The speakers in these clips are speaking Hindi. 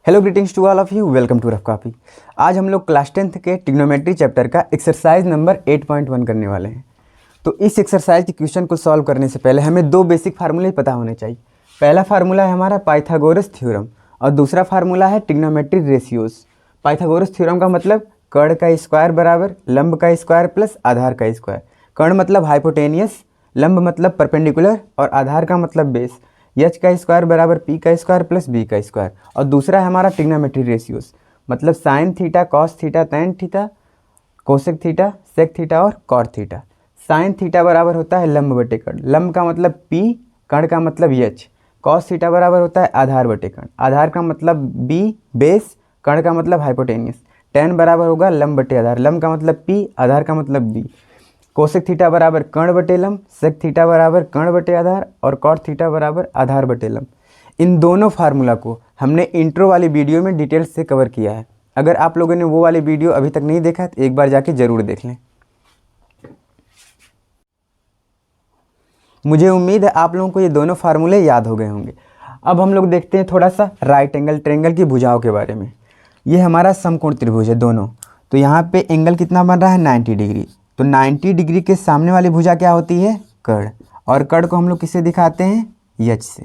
Hello greetings to all of you, welcome to rough copy. आज हम लोग क्लास 10th के ट्रिग्नोमेट्री चैप्टर का एक्सरसाइज नंबर 8.1 करने वाले हैं। तो इस एक्सरसाइज के क्वेश्चन को सॉल्व करने से पहले हमें दो बेसिक फार्मूले पता होने चाहिए। पहला फार्मूला है हमारा पाइथागोरस थ्योरम और दूसरा फार्मूला है ट्रिग्नोमेट्री रेशियोज। पाइथागोरस थ्योरम का मतलब कर्ण का स्क्वायर बराबर लंब का स्क्वायर प्लस आधार का स्क्वायर। कर्ण मतलब हाइपोटेनियस, लंब मतलब परपेंडिकुलर और आधार का मतलब बेस। एच का स्क्वायर बराबर पी का स्क्वायर प्लस बी का स्क्वायर। और दूसरा है हमारा ट्रिग्नोमेट्री रेशियोज, मतलब sine theta, cos theta, tan theta, cosec theta, sec theta और कॉट थीटा। साइन थीटा बराबर होता है लंब बटे कर्ण, लंब का मतलब पी, कर्ण का मतलब एच। कॉस थीटा बराबर होता है आधार बटे कर्ण, आधार का मतलब बी बेस, कर्ण का मतलब हाइपोटेनियस। टैन बराबर होगा लंब बटे आधार, लंब का मतलब पी, आधार का मतलब बी। कोसेक थीटा बराबर कर्ण बटे लंब, सेक थीटा बराबर कर्ण बटे आधार और कॉट थीटा बराबर आधार बटे लंब। इन दोनों फार्मूला को हमने इंट्रो वाली वीडियो में डिटेल्स से कवर किया है। अगर आप लोगों ने वो वाली वीडियो अभी तक नहीं देखा तो एक बार जाके ज़रूर देख लें। मुझे उम्मीद है आप लोगों को ये दोनों फार्मूले याद हो गए होंगे। अब हम लोग देखते हैं थोड़ा सा राइट एंगल ट्रायंगल की भुजाओं के बारे में। ये हमारा समकोण त्रिभुज है दोनों। तो यहाँ पे एंगल कितना बन रहा है 90 डिग्री। तो 90 डिग्री के सामने वाली भुजा क्या होती है कर्ण, और कर्ण को हम लोग किससे दिखाते हैं एच से।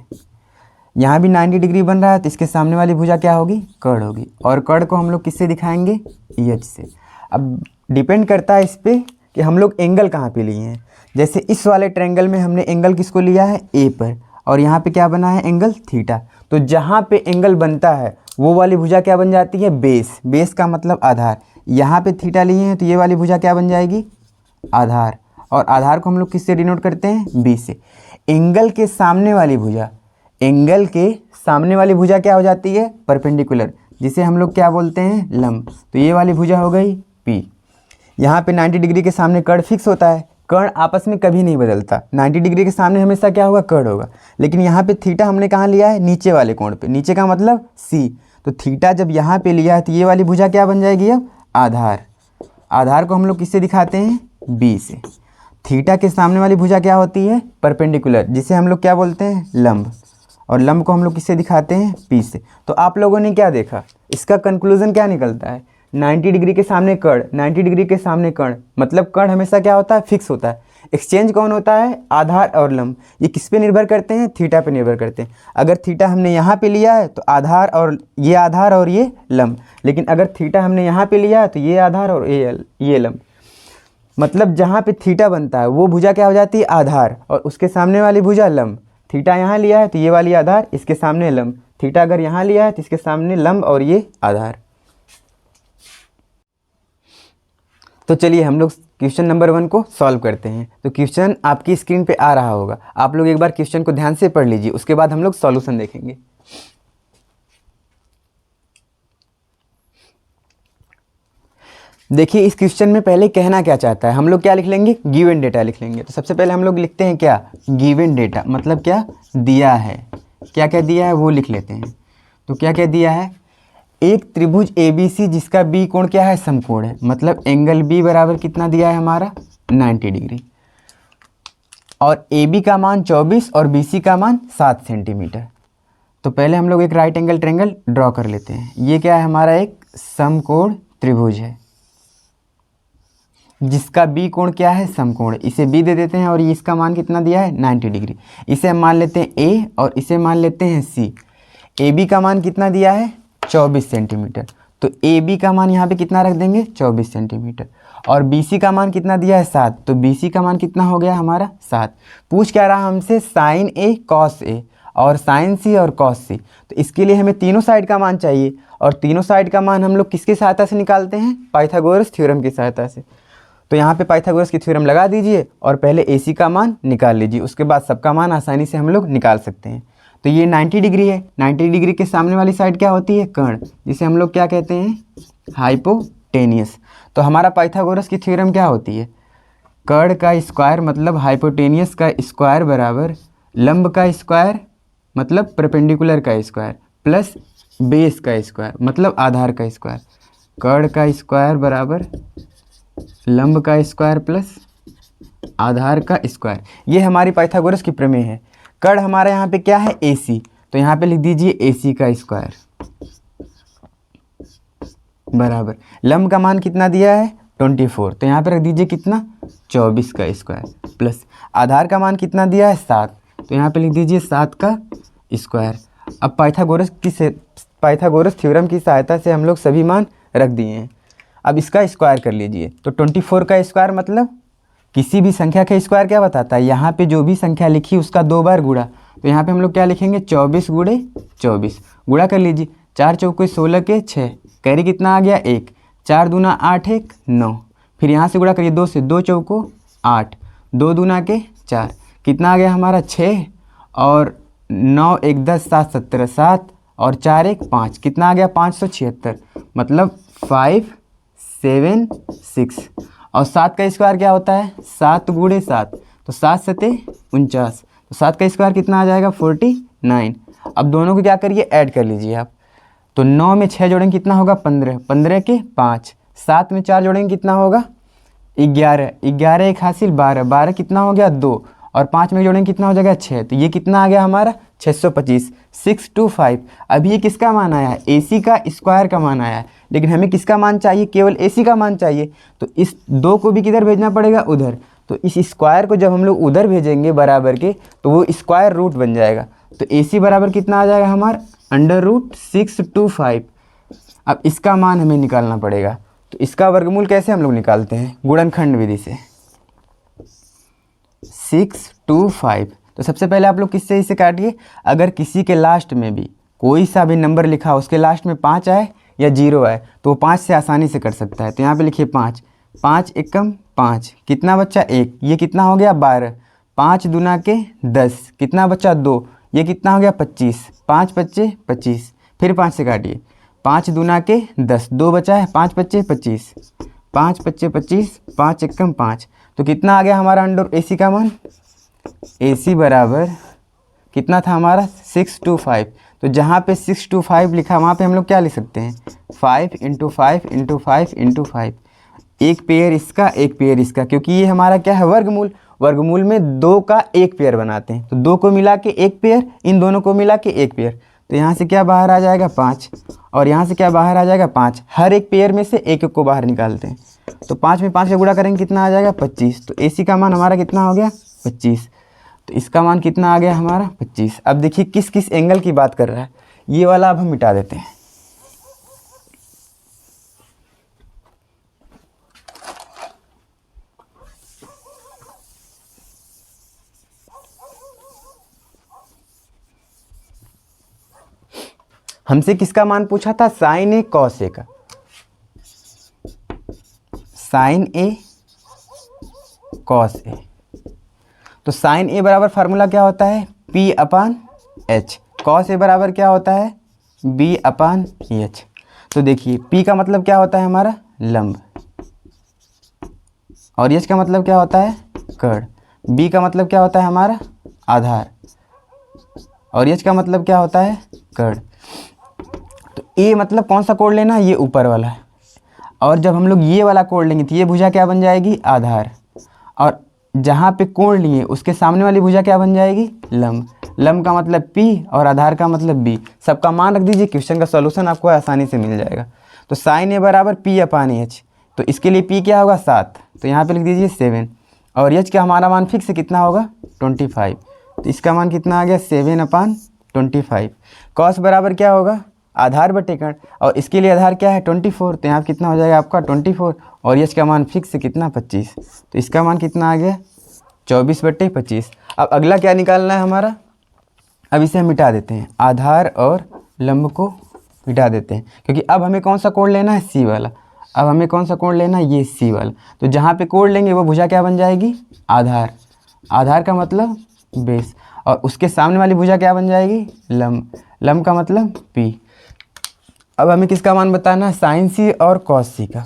यहाँ भी 90 डिग्री बन रहा है तो इसके सामने वाली भुजा क्या होगी कर्ण होगी, और कर्ण को हम लोग किससे दिखाएंगे एच से। अब डिपेंड करता है इस पर कि हम लोग एंगल कहाँ पे लिए हैं। जैसे इस वाले ट्रायंगल में हमने एंगल किसको लिया है ए पर, और यहाँ पे क्या बना है एंगल थीटा। तो जहाँ पे एंगल बनता है वो वाली भुजा क्या बन जाती है बेस, बेस का मतलब आधार। यहाँ पे थीटा लिए हैं तो ये वाली भुजा क्या बन जाएगी आधार, और आधार को हम लोग किससे डिनोट करते हैं बी से। एंगल के सामने वाली भुजा, एंगल के सामने वाली भुजा क्या हो जाती है परपेंडिकुलर, जिसे हम लोग क्या बोलते हैं लंब। तो ये वाली भुजा हो गई पी। यहाँ पे 90 डिग्री के सामने कर्ण फिक्स होता है, कर्ण आपस में कभी नहीं बदलता। 90 डिग्री के सामने हमेशा क्या होगा कर्ण होगा। लेकिन यहाँ पे थीटा हमने कहाँ लिया है नीचे वाले कोण पे, नीचे का मतलब सी। तो थीटा जब यहाँ पे लिया है तो ये वाली भुजा क्या बन जाएगी अब आधार। आधार को हम लोग किससे दिखाते हैं बी से। थीटा के सामने वाली भुजा क्या होती है परपेंडिकुलर, जिसे हम लोग क्या बोलते हैं लंब, और लंब को हम लोग किससे दिखाते हैं पी से। तो आप लोगों ने क्या देखा, इसका कंक्लूजन क्या निकलता है 90 डिग्री के सामने कर्ण, 90 डिग्री के सामने कर्ण, मतलब कर्ण हमेशा क्या होता है फिक्स होता है। एक्सचेंज कौन होता है आधार और लंब। ये किस पे निर्भर करते हैं थीटा पे निर्भर करते हैं। अगर थीटा हमने यहाँ पे लिया है तो आधार और ये लंब, लेकिन अगर थीटा हमने यहाँ पे लिया है तो ये आधार और ये लंब। मतलब जहाँ पे थीटा बनता है वो भुजा क्या हो जाती है आधार और उसके सामने वाली भुजा लंब। थीटा यहाँ लिया है तो ये वाली आधार, इसके सामने लंब। थीटा अगर यहाँ लिया है तो इसके सामने लंब और ये आधार। तो चलिए हम लोग क्वेश्चन नंबर 1 को सॉल्व करते हैं। तो क्वेश्चन आपकी स्क्रीन पे आ रहा होगा, आप लोग एक बार क्वेश्चन को ध्यान से पढ़ लीजिए, उसके बाद हम लोग सॉल्यूशन देखेंगे। देखिए इस क्वेश्चन में पहले कहना क्या चाहता है, हम लोग क्या लिख लेंगे गिवन डेटा लिख लेंगे। तो सबसे पहले हम लोग लिखते हैं क्या गिवन डेटा, मतलब क्या दिया है, क्या क्या दिया है वो लिख लेते हैं। तो क्या क्या दिया है, एक त्रिभुज ABC जिसका बी कोण क्या है समकोण है, मतलब एंगल बी बराबर कितना दिया है हमारा 90 डिग्री, और AB का मान 24 और BC का मान 7 सेंटीमीटर। तो पहले हम लोग एक राइट एंगल ट्रायंगल ड्रॉ कर लेते हैं। ये क्या है हमारा एक समकोण त्रिभुज है जिसका बी कोण क्या है समकोण, इसे बी दे देते हैं, और इसका मान कितना दिया है 90 डिग्री। इसे हम मान लेते हैं ए और इसे मान लेते हैं सी। AB का मान कितना दिया है 24 सेंटीमीटर, तो AB का मान यहाँ पे कितना रख देंगे 24 सेंटीमीटर, और BC का मान कितना दिया है 7, तो BC का मान कितना हो गया हमारा 7। पूछ क्या रहा हमसे साइन A कॉस A और साइन C और कॉस C। तो इसके लिए हमें तीनों साइड का मान चाहिए, और तीनों साइड का मान हम लोग किसकी सहायता से निकालते हैं पाइथागोरस थ्योरम की सहायता से। तो यहाँ पे पाइथागोरस की थ्योरम लगा दीजिए और पहले AC का मान निकाल लीजिए, उसके बाद सबका मान आसानी से हम लोग निकाल सकते हैं। तो ये 90 डिग्री है, 90 डिग्री के सामने वाली साइड क्या होती है कर्ण, जिसे हम लोग क्या कहते हैं हाइपोटेनियस। तो हमारा पाइथागोरस की थ्योरम क्या होती है कर्ण का स्क्वायर मतलब हाइपोटेनियस का स्क्वायर बराबर लंब का स्क्वायर मतलब परपेंडिकुलर का स्क्वायर प्लस बेस का स्क्वायर मतलब आधार का स्क्वायर। कर्ण का स्क्वायर बराबर लंब का स्क्वायर प्लस आधार का स्क्वायर। ये हमारी पाइथागोरस की प्रमेय है। कर्ण हमारे यहाँ पे क्या है AC, तो यहाँ पे लिख दीजिए AC का स्क्वायर बराबर लंब का मान कितना दिया है 24, तो यहाँ पे रख दीजिए कितना 24 का स्क्वायर प्लस आधार का मान कितना दिया है 7, तो यहाँ पे लिख दीजिए 7 का स्क्वायर। अब पाइथागोरस थ्योरम की सहायता से हम लोग सभी मान रख दिए हैं। अब इसका स्क्वायर कर लीजिए, तो 24 का स्क्वायर मतलब किसी भी संख्या का स्क्वायर क्या बताता है, यहाँ पे जो भी संख्या लिखी उसका 2 बार गुणा, तो यहाँ पे हम लोग क्या लिखेंगे 24 गुणे 24 गुणा कर लीजिए। 4 चौके 16 के 6, कैरी कितना आ गया 1, 4 दूना 8 1 9, फिर यहाँ से गुणा करिए 2 से, 2 चौको 8, 2 दूना के 4, कितना आ गया हमारा 6 और 9 1 10 7 17 7 और 4 1 5, कितना आ गया 576, मतलब 576। और 7 का स्क्वायर क्या होता है 7 गुणे 7, तो 7 सते 49, तो 7 का स्क्वायर कितना आ जाएगा 49। अब दोनों को क्या करिए ऐड कर लीजिए आप, तो 9 में 6 जोड़ेंगे कितना होगा 15, 15 के 5, 7 में 4 जोड़ेंगे कितना होगा 11, 11 एक हासिल 12, 12 कितना हो गया 2 और 5 में जोड़ेंगे कितना हो जाएगा 6, तो ये कितना आ गया हमारा 625, 625। अभी ये किसका मान आया है AC का स्क्वायर का मान आया है, लेकिन हमें किसका मान चाहिए केवल AC का मान चाहिए, तो इस 2 को भी किधर भेजना पड़ेगा उधर, तो इस स्क्वायर को जब हम लोग उधर भेजेंगे बराबर के तो वो स्क्वायर रूट बन जाएगा, तो AC बराबर कितना आ जाएगा हमारा √625। अब इसका मान हमें निकालना पड़ेगा, तो इसका वर्गमूल कैसे हम लोग निकालते हैं गुणनखंड विधि से। 625, तो सबसे पहले आप लोग किससे इसे काटिए, अगर किसी के लास्ट में भी कोई सा भी नंबर लिखा हो उसके लास्ट में 5 आए या 0 आए तो वो 5 से आसानी से कर सकता है। तो यहाँ पे लिखिए 5, 5 एकम 5, कितना बच्चा 1, ये कितना हो गया 12, 5 दूना के 10, कितना बच्चा 2, ये कितना हो गया 25, 5 बच्चे 25, फिर 5 से काटिए, 5 दूना के 10, 2 बचा है, 5 बच्चे 25, 5 बच्चे 25, 5 एकम 5, तो कितना आ गया हमारा √AC का मान, AC बराबर कितना था हमारा 625। तो जहाँ पे 625 लिखा वहाँ पे हम लोग क्या लिख सकते हैं 5 × 5 × 5 × 5, एक पेयर इसका एक पेयर इसका, क्योंकि ये हमारा क्या है वर्गमूल, वर्गमूल में 2 का एक पेयर बनाते हैं, तो 2 को मिला के एक पेयर, इन दोनों को मिला के एक पेयर, तो यहाँ से क्या बाहर आ जाएगा 5 और यहाँ से क्या बाहर आ जाएगा 5, हर एक पेयर में से एक एक को बाहर निकालते हैं, तो 5 में 5 का गुणा करेंगे कितना आ जाएगा 25, तो AC का मान हमारा कितना हो गया 25, तो इसका मान कितना आ गया हमारा 25। अब देखिए किस किस एंगल की बात कर रहा है, ये वाला अब हम मिटा देते हैं। हमसे किसका मान पूछा था sin A cos A का, sin A cos A, तो sin A बराबर फार्मूला क्या होता है P/H, cos A बराबर क्या होता है B/H। तो देखिए P का मतलब क्या होता है हमारा लंब, और H का मतलब क्या होता है कर्ण, B का मतलब क्या होता है हमारा आधार, और H का मतलब क्या होता है कर्ण। तो A मतलब कौन सा कोण लेना है ये ऊपर वाला है, और जब हम लोग ये वाला कोण लेंगे तो ये भुजा क्या बन जाएगी आधार, और जहाँ पे कोण लिए उसके सामने वाली भुजा क्या बन जाएगी लंब, लंब का मतलब P और आधार का मतलब B। सबका मान रख दीजिए, क्वेश्चन का सॉल्यूशन आपको आसानी से मिल जाएगा। तो sin A बराबर P/H, तो इसके लिए P क्या होगा 7, तो यहाँ पे लिख दीजिए 7, और H का हमारा मान फिक्स कितना होगा 25, तो इसका मान कितना आ गया 7/25। cos बराबर क्या होगा आधार बटे कर्ण, और इसके लिए आधार क्या है 24, तो यहाँ कितना हो जाएगा आपका 24, और H का मान फिक्स कितना 25, तो इसका मान कितना आ गया 24/25। अब अगला क्या निकालना है हमारा, अब इसे हम मिटा देते हैं, आधार और लंब को मिटा देते हैं, क्योंकि अब हमें कौन सा कोण लेना है C वाला, अब हमें कौन सा कोण लेना है ये C वाला, तो जहाँ पे कोण लेंगे वो भुजा क्या बन जाएगी आधार, आधार का मतलब बेस, और उसके सामने वाली भुजा क्या बन जाएगी लंब, लंब का मतलब P। अब हमें किसका मान बताना है sin C और cos C का,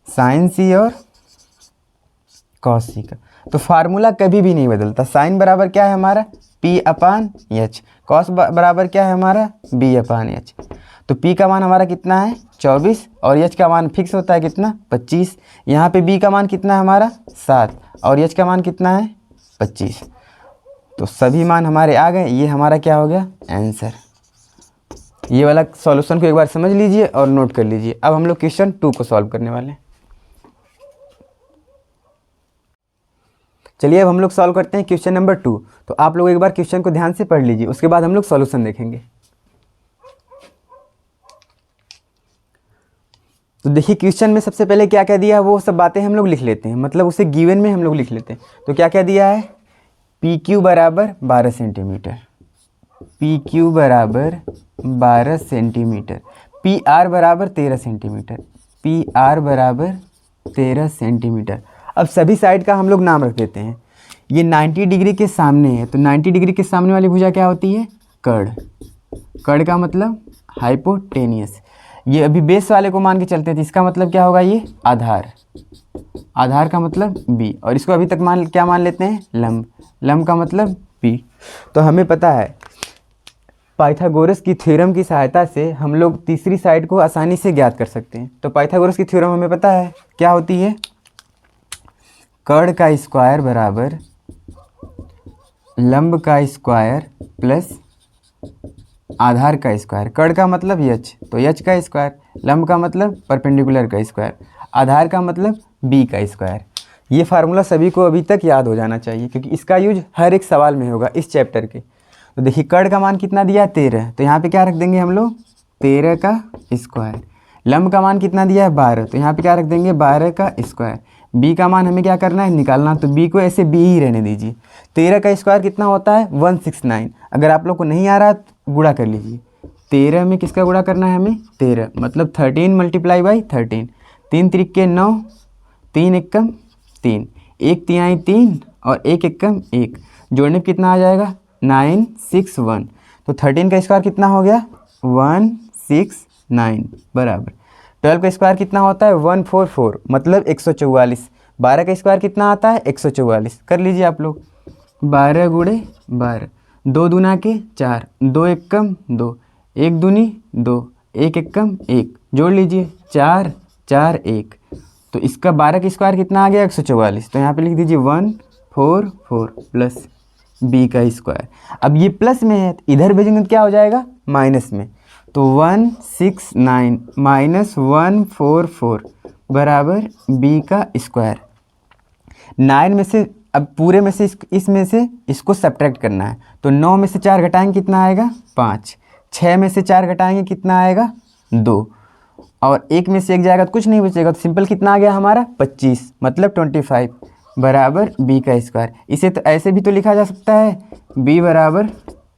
sin C और cos C का। तो फार्मूला कभी भी नहीं बदलता, sin बराबर क्या है हमारा P/H, cos बराबर क्या है हमारा B/H। तो P का मान हमारा कितना है 24, और H का मान फिक्स होता है कितना 25, यहाँ पे B का मान कितना है हमारा 7, और H का मान कितना है 25। तो सभी मान हमारे आ गए, ये हमारा क्या हो गया आंसर। ये वाला सॉल्यूशन को एक बार समझ लीजिए और नोट कर लीजिए। अब हम लोग क्वेश्चन 2 को सॉल्व करने वाले हैं। चलिए अब हम लोग सॉल्व करते हैं क्वेश्चन नंबर 2। तो आप लोग एक बार क्वेश्चन को ध्यान से पढ़ लीजिए, उसके बाद हम लोग सॉल्यूशन देखेंगे। तो देखिए क्वेश्चन में सबसे पहले क्या क्या दिया है वो सब बातें हम लोग लिख लेते हैं, मतलब उसे गिवन में हम लोग लिख लेते हैं। तो क्या क्या दिया है, पी क्यू बराबर 12 सेंटीमीटर, पी क्यू बराबर 12 सेंटीमीटर, पी आर बराबर 13 सेंटीमीटर, पी आर बराबर 13 सेंटीमीटर। अब सभी साइड का हम लोग नाम रख देते हैं। ये 90 डिग्री के सामने है, तो 90 डिग्री के सामने वाली भुजा क्या होती है, कर्ण। कर्ण का मतलब हाइपोटेनियस। ये अभी बेस वाले को मान के चलते हैं, तो इसका मतलब क्या होगा, ये आधार। आधार का मतलब बी, और इसको अभी तक क्या मान लेते हैं, लंब। लंब का मतलब पी। तो हमें पता है पाइथागोरस की थ्योरम की सहायता से हम लोग तीसरी साइड को आसानी से ज्ञात कर सकते हैं। तो पाइथागोरस की थ्योरम हमें पता है क्या होती है, कर्ण का स्क्वायर बराबर लंब का स्क्वायर प्लस आधार का स्क्वायर। कर्ण का मतलब यच, तो यच का स्क्वायर, लंब का मतलब परपेंडिकुलर का स्क्वायर, आधार का मतलब बी का स्क्वायर। ये फार्मूला सभी को अभी तक याद हो जाना चाहिए, क्योंकि इसका यूज हर एक सवाल में होगा इस चैप्टर के। तो देखिए कर्ण का मान कितना दिया है, 13, तो यहाँ पे क्या रख देंगे हम लोग, 13 का स्क्वायर। लंब का मान कितना दिया है, 12, तो यहाँ पे क्या रख देंगे, 12 का स्क्वायर। बी का मान हमें क्या करना है, निकालना, तो बी को ऐसे बी ही रहने दीजिए। 13 का स्क्वायर कितना होता है, 169। अगर आप लोग को नहीं आ रहा तो गुणा कर लीजिए। 13 में किसका गुणा करना है हमें, 13, मतलब 13 मल्टीप्लाई बाई 13। 3 त्रिके 9, 3 एकम 3, 1 तिहाई 3 और 1 एकम 1, जोड़ने पर कितना आ जाएगा, 961। तो 13 का स्क्वायर कितना हो गया, 169 बराबर। 12 का स्क्वायर कितना होता है, 144, मतलब 144। 12 का स्क्वायर कितना आता है, 144। कर लीजिए आप लोग, 12 गुणे 12, 2 दूना के 4, 2 एकम 2, 1 दूनी 2, 1 एकम 1, जोड़ लीजिए 4 4 1। तो इसका 12 का स्क्वायर कितना आ गया, 144। तो यहाँ पे लिख दीजिए 144 प्लस बी का स्क्वायर। अब ये प्लस में है, इधर भेजेंगे तो क्या हो जाएगा, माइनस में। तो 169 माइनस 144 बराबर बी का स्क्वायर। 9 में से अब पूरे में से इसमें से इसको सब्ट्रैक्ट करना है, तो 9 में से 4 घटाएंगे कितना आएगा, 5। 6 में से 4 घटाएंगे कितना आएगा, 2, और 1 में से 1 जाएगा तो कुछ नहीं बचेगा, तो सिंपल कितना आ गया हमारा, 25, मतलब 25 बराबर बी का स्क्वायर। इसे तो ऐसे भी तो लिखा जा सकता है, बी बराबर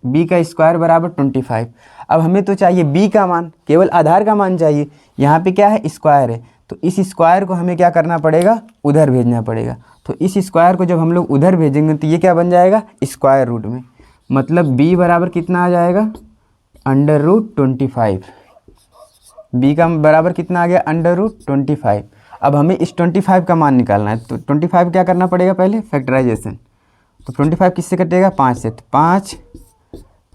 बी का स्क्वायर बराबर 25। अब हमें तो चाहिए बी का मान, केवल आधार का मान चाहिए। यहाँ पे क्या है, स्क्वायर है, तो इस स्क्वायर को हमें क्या करना पड़ेगा, उधर भेजना पड़ेगा। तो इस स्क्वायर को जब हम लोग उधर भेजेंगे तो ये क्या बन जाएगा, स्क्वायर रूट में, मतलब b बराबर कितना आ जाएगा, √25। b का बराबर कितना आ गया, √25। अब हमें इस 25 का मान निकालना है, तो 25 क्या करना पड़ेगा, पहले फैक्टराइजेशन। तो 25 किससे कटेगा, 5 से, तो 5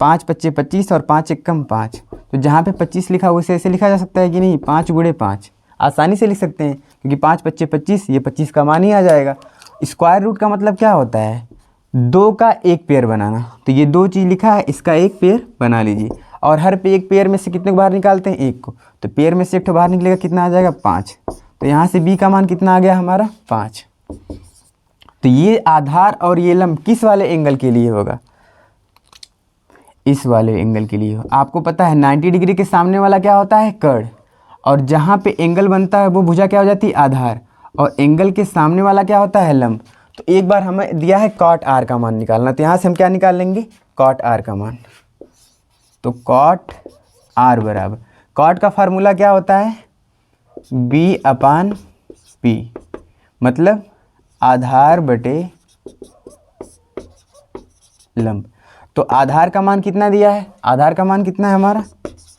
5 पच्चे 25 और 5 एकम 5। तो जहाँ पे 25 लिखा हुआ उसे ऐसे लिखा जा सकता है कि नहीं, 5 गुणे 5, आसानी से लिख सकते हैं, क्योंकि 5 पच्चे 25, ये 25 का मान ही आ जाएगा। स्क्वायर रूट का मतलब क्या होता है, 2 का एक पेयर बनाना। तो ये 2 चीज़ लिखा है, इसका एक पेयर बना लीजिए, और हर पे एक पेयर में से कितने को बाहर निकालते हैं, 1 को। तो पेयर में से एक बाहर निकलेगा, कितना आ जाएगा, 5। तो यहाँ से b का मान कितना आ गया हमारा, 5। तो ये आधार और ये लंब किस वाले एंगल के लिए होगा, इस वाले एंगल के लिए। आपको पता है 90 डिग्री के सामने वाला क्या होता है, कर्ण, और जहाँ पे एंगल बनता है वो भुजा क्या हो जाती है, आधार, और एंगल के सामने वाला क्या होता है, लंब। तो एक बार हमें दिया है कॉट आर का मान निकालना, तो यहाँ से हम क्या निकाल लेंगे, कॉट आर का मान। तो कॉट आर बराबर, कॉट का फार्मूला क्या होता है, b/p, मतलब आधार बटे लंब। तो आधार का मान कितना दिया है, आधार का मान कितना है हमारा,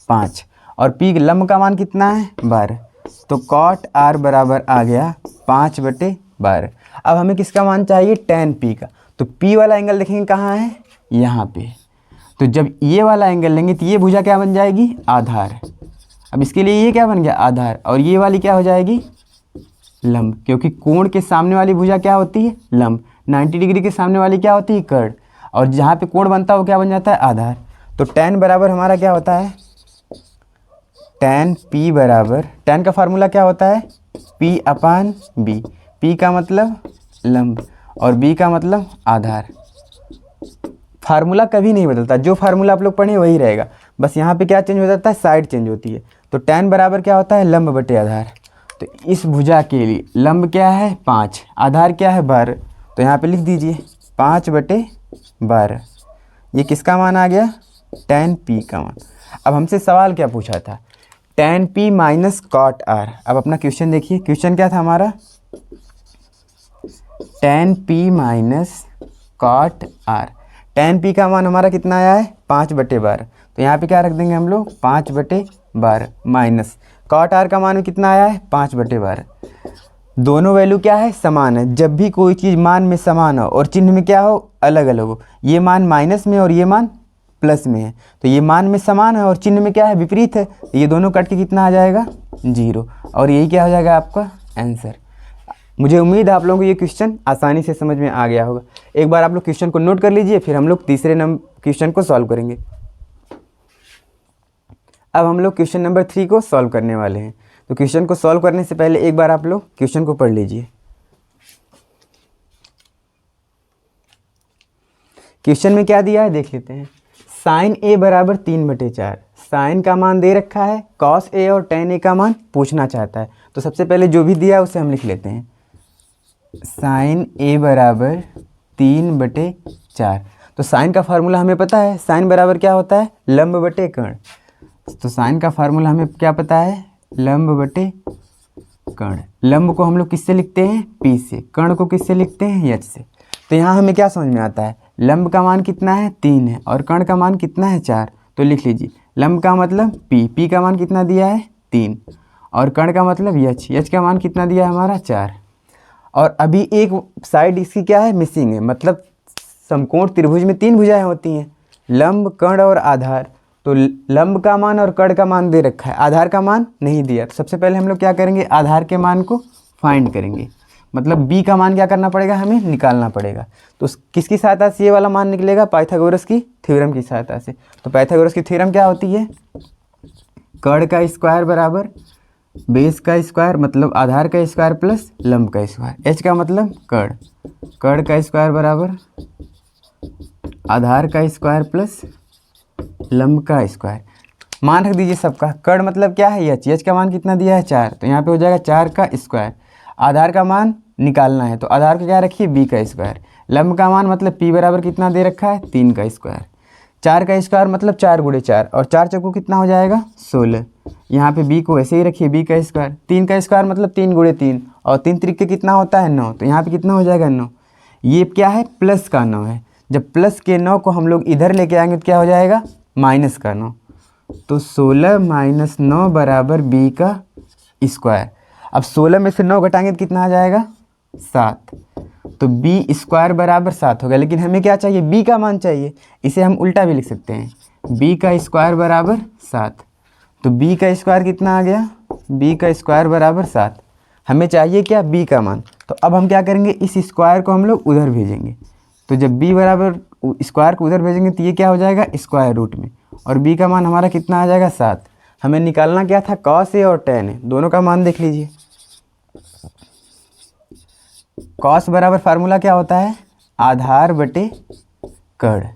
5, और पी लंब का मान कितना है, 12। तो कॉट आर बराबर आ गया 5/12। अब हमें किसका मान चाहिए, tan p का। तो p वाला एंगल देखेंगे कहाँ है, यहाँ पे। तो जब ये वाला एंगल लेंगे तो ये भुजा क्या बन जाएगी, आधार। अब इसके लिए ये क्या बन गया, आधार, और ये वाली क्या हो जाएगी, लंब, क्योंकि कोण के सामने वाली भुजा क्या होती है, लंब। 90 डिग्री के सामने वाली क्या होती है, कर्ण, और जहाँ पे कोण बनता है वो क्या बन जाता है, आधार। तो tan बराबर हमारा क्या होता है, tan p बराबर, tan का फार्मूला क्या होता है p अपान b, p का मतलब लंब और b का मतलब आधार। फार्मूला कभी नहीं बदलता, जो फार्मूला आप लोग पढ़े वही रहेगा, बस यहाँ पे क्या चेंज हो जाता है, साइड चेंज होती है। तो tan बराबर क्या होता है, लंब बटे आधार। तो इस भुजा के लिए लंब क्या है 5, आधार क्या है 12, तो यहाँ पे लिख दीजिए 5/12। ये किसका मान आ गया, tan p का मान। अब हमसे सवाल क्या पूछा था, tan p minus cot r। अब अपना क्वेश्चन देखिए, क्वेश्चन क्या था हमारा, tan p minus cot r। tan p का मान हमारा कितना आया है 5/12, तो यहाँ पे क्या रख देंगे हम लोग 5/12 माइनस cot r का मान भी कितना आया है 5/12। दोनों वैल्यू क्या है, समान है। जब भी कोई चीज़ मान में समान हो और चिन्ह में क्या हो, अलग अलग हो, ये मान माइनस में और ये मान प्लस में है, तो ये मान में समान है और चिन्ह में क्या है, विपरीत है, तो ये दोनों कट के कितना आ जाएगा 0, और यही क्या हो जाएगा आपका आंसर। मुझे उम्मीद है आप लोगों को ये क्वेश्चन आसानी से समझ में आ गया होगा। एक बार आप लोग क्वेश्चन को नोट कर लीजिए, फिर हम लोग तीसरे क्वेश्चन को सॉल्व करेंगे। अब हम लोग क्वेश्चन नंबर 3 को सॉल्व करने वाले हैं। तो क्वेश्चन को सॉल्व करने से पहले एक बार आप लोग क्वेश्चन को पढ़ लीजिए। क्वेश्चन में क्या दिया है देख लेते हैं। साइन a बराबर 3/4, साइन का मान दे रखा है, कॉस a और tan a का मान पूछना चाहता है। तो सबसे पहले जो भी दिया है उसे हम लिख लेते हैं। साइन a बराबर 3/4, तो साइन का फार्मूला हमें पता है, साइन बराबर क्या होता है, लंब बटे कर्ण। तो साइन का फार्मूला हमें क्या पता है, लंब बटे कर्ण। लंब को हम लोग किससे लिखते हैं, p से, कर्ण को किससे लिखते हैं, h से। तो यहाँ हमें क्या समझ में आता है, लंब का मान कितना है 3 है और कर्ण का मान कितना है 4, तो लिख लीजिए लंब का मतलब p का मान कितना दिया है 3 और कर्ण का मतलब h का मान कितना दिया है हमारा 4। और अभी एक साइड इसकी क्या है, मिसिंग है, मतलब समकोण त्रिभुज में 3 भुजाएं होती हैं, लंब कर्ण और आधार। तो लंब का मान और कर्ण का मान दे रखा है, आधार का मान नहीं दिया। तो सबसे पहले हम लोग क्या करेंगे, आधार के मान को फाइंड करेंगे, मतलब b का मान क्या करना पड़ेगा, हमें निकालना पड़ेगा। तो किसकी सहायता से ये वाला मान निकलेगा, पाइथागोरस की थ्योरम की सहायता से। तो पाइथागोरस की थ्योरम क्या होती है, कर्ण का स्क्वायर बराबर बेस का स्क्वायर मतलब आधार का स्क्वायर प्लस लंब का स्क्वायर। h का मतलब कर्ण, कर्ण का स्क्वायर बराबर आधार का स्क्वायर प्लस लंब का स्क्वायर। मान रख दीजिए सबका, कर्ण मतलब क्या है h का मान कितना दिया है 4, तो यहाँ पे हो जाएगा 4 का स्क्वायर। आधार का मान निकालना है तो आधार का क्या रखिए b का स्क्वायर। लंब का मान मतलब p बराबर कितना दे रखा है 3 का स्क्वायर। 4 का स्क्वायर मतलब 4 × 4 और 4 चौको कितना हो जाएगा 16। यहाँ पे b को ऐसे ही रखिए b का स्क्वायर। 3 का स्क्वायर मतलब 3 × 3 और 3 त्रिक के कितना होता है 9, तो यहाँ पे कितना हो जाएगा 9। ये क्या है प्लस का 9 है, जब प्लस के 9 को हम लोग इधर लेके आएंगे तो क्या हो जाएगा माइनस का 9। तो 16 - 9 बराबर b का स्क्वायर। अब 16 में से 9 घटाएंगे तो कितना आ जाएगा 7, तो b स्क्वायर बराबर 7 होगा। लेकिन हमें क्या चाहिए, b का मान चाहिए, इसे हम उल्टा भी लिख सकते हैं, b का स्क्वायर बराबर 7। तो b का स्क्वायर कितना आ गया, b का स्क्वायर बराबर 7। हमें चाहिए क्या, b का मान। तो अब हम क्या करेंगे, इस स्क्वायर को हम लोग उधर भेजेंगे। तो जब b बराबर स्क्वायर को उधर भेजेंगे तो ये क्या हो जाएगा स्क्वायर रूट में, और b का मान हमारा कितना आ जाएगा 7। हमें निकालना क्या था, cos a और tan a, दोनों का मान देख लीजिए। cos बराबर फार्मूला क्या होता है, आधार बटे कर्ण।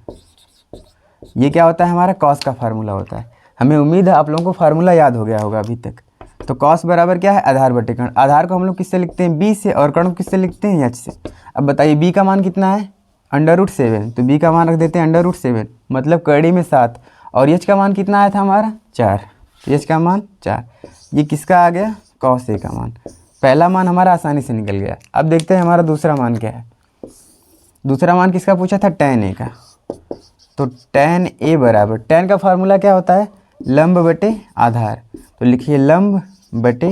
ये क्या होता है हमारा cos का फार्मूला होता है। हमें उम्मीद है आप लोगों को फार्मूला याद हो गया होगा अभी तक। तो cos बराबर क्या है, आधार बटे कर्ण। आधार को हम लोग किससे लिखते हैं b से और कर्ण को किससे लिखते हैं h से। अब बताइए b का मान कितना है √7, तो b का मान रख देते हैं √7 मतलब कड़ी में 7, और h का मान कितना आया था हमारा 4, तो h का मान 4। ये किसका आ गया, cos a का मान। पहला मान हमारा आसानी से निकल गया। अब देखते हैं हमारा दूसरा मान क्या है। दूसरा मान किसका पूछा था, tan a का। तो tan a बराबर, tan का फार्मूला क्या होता है, लंब बटे आधार। तो लिखिए लंब बटे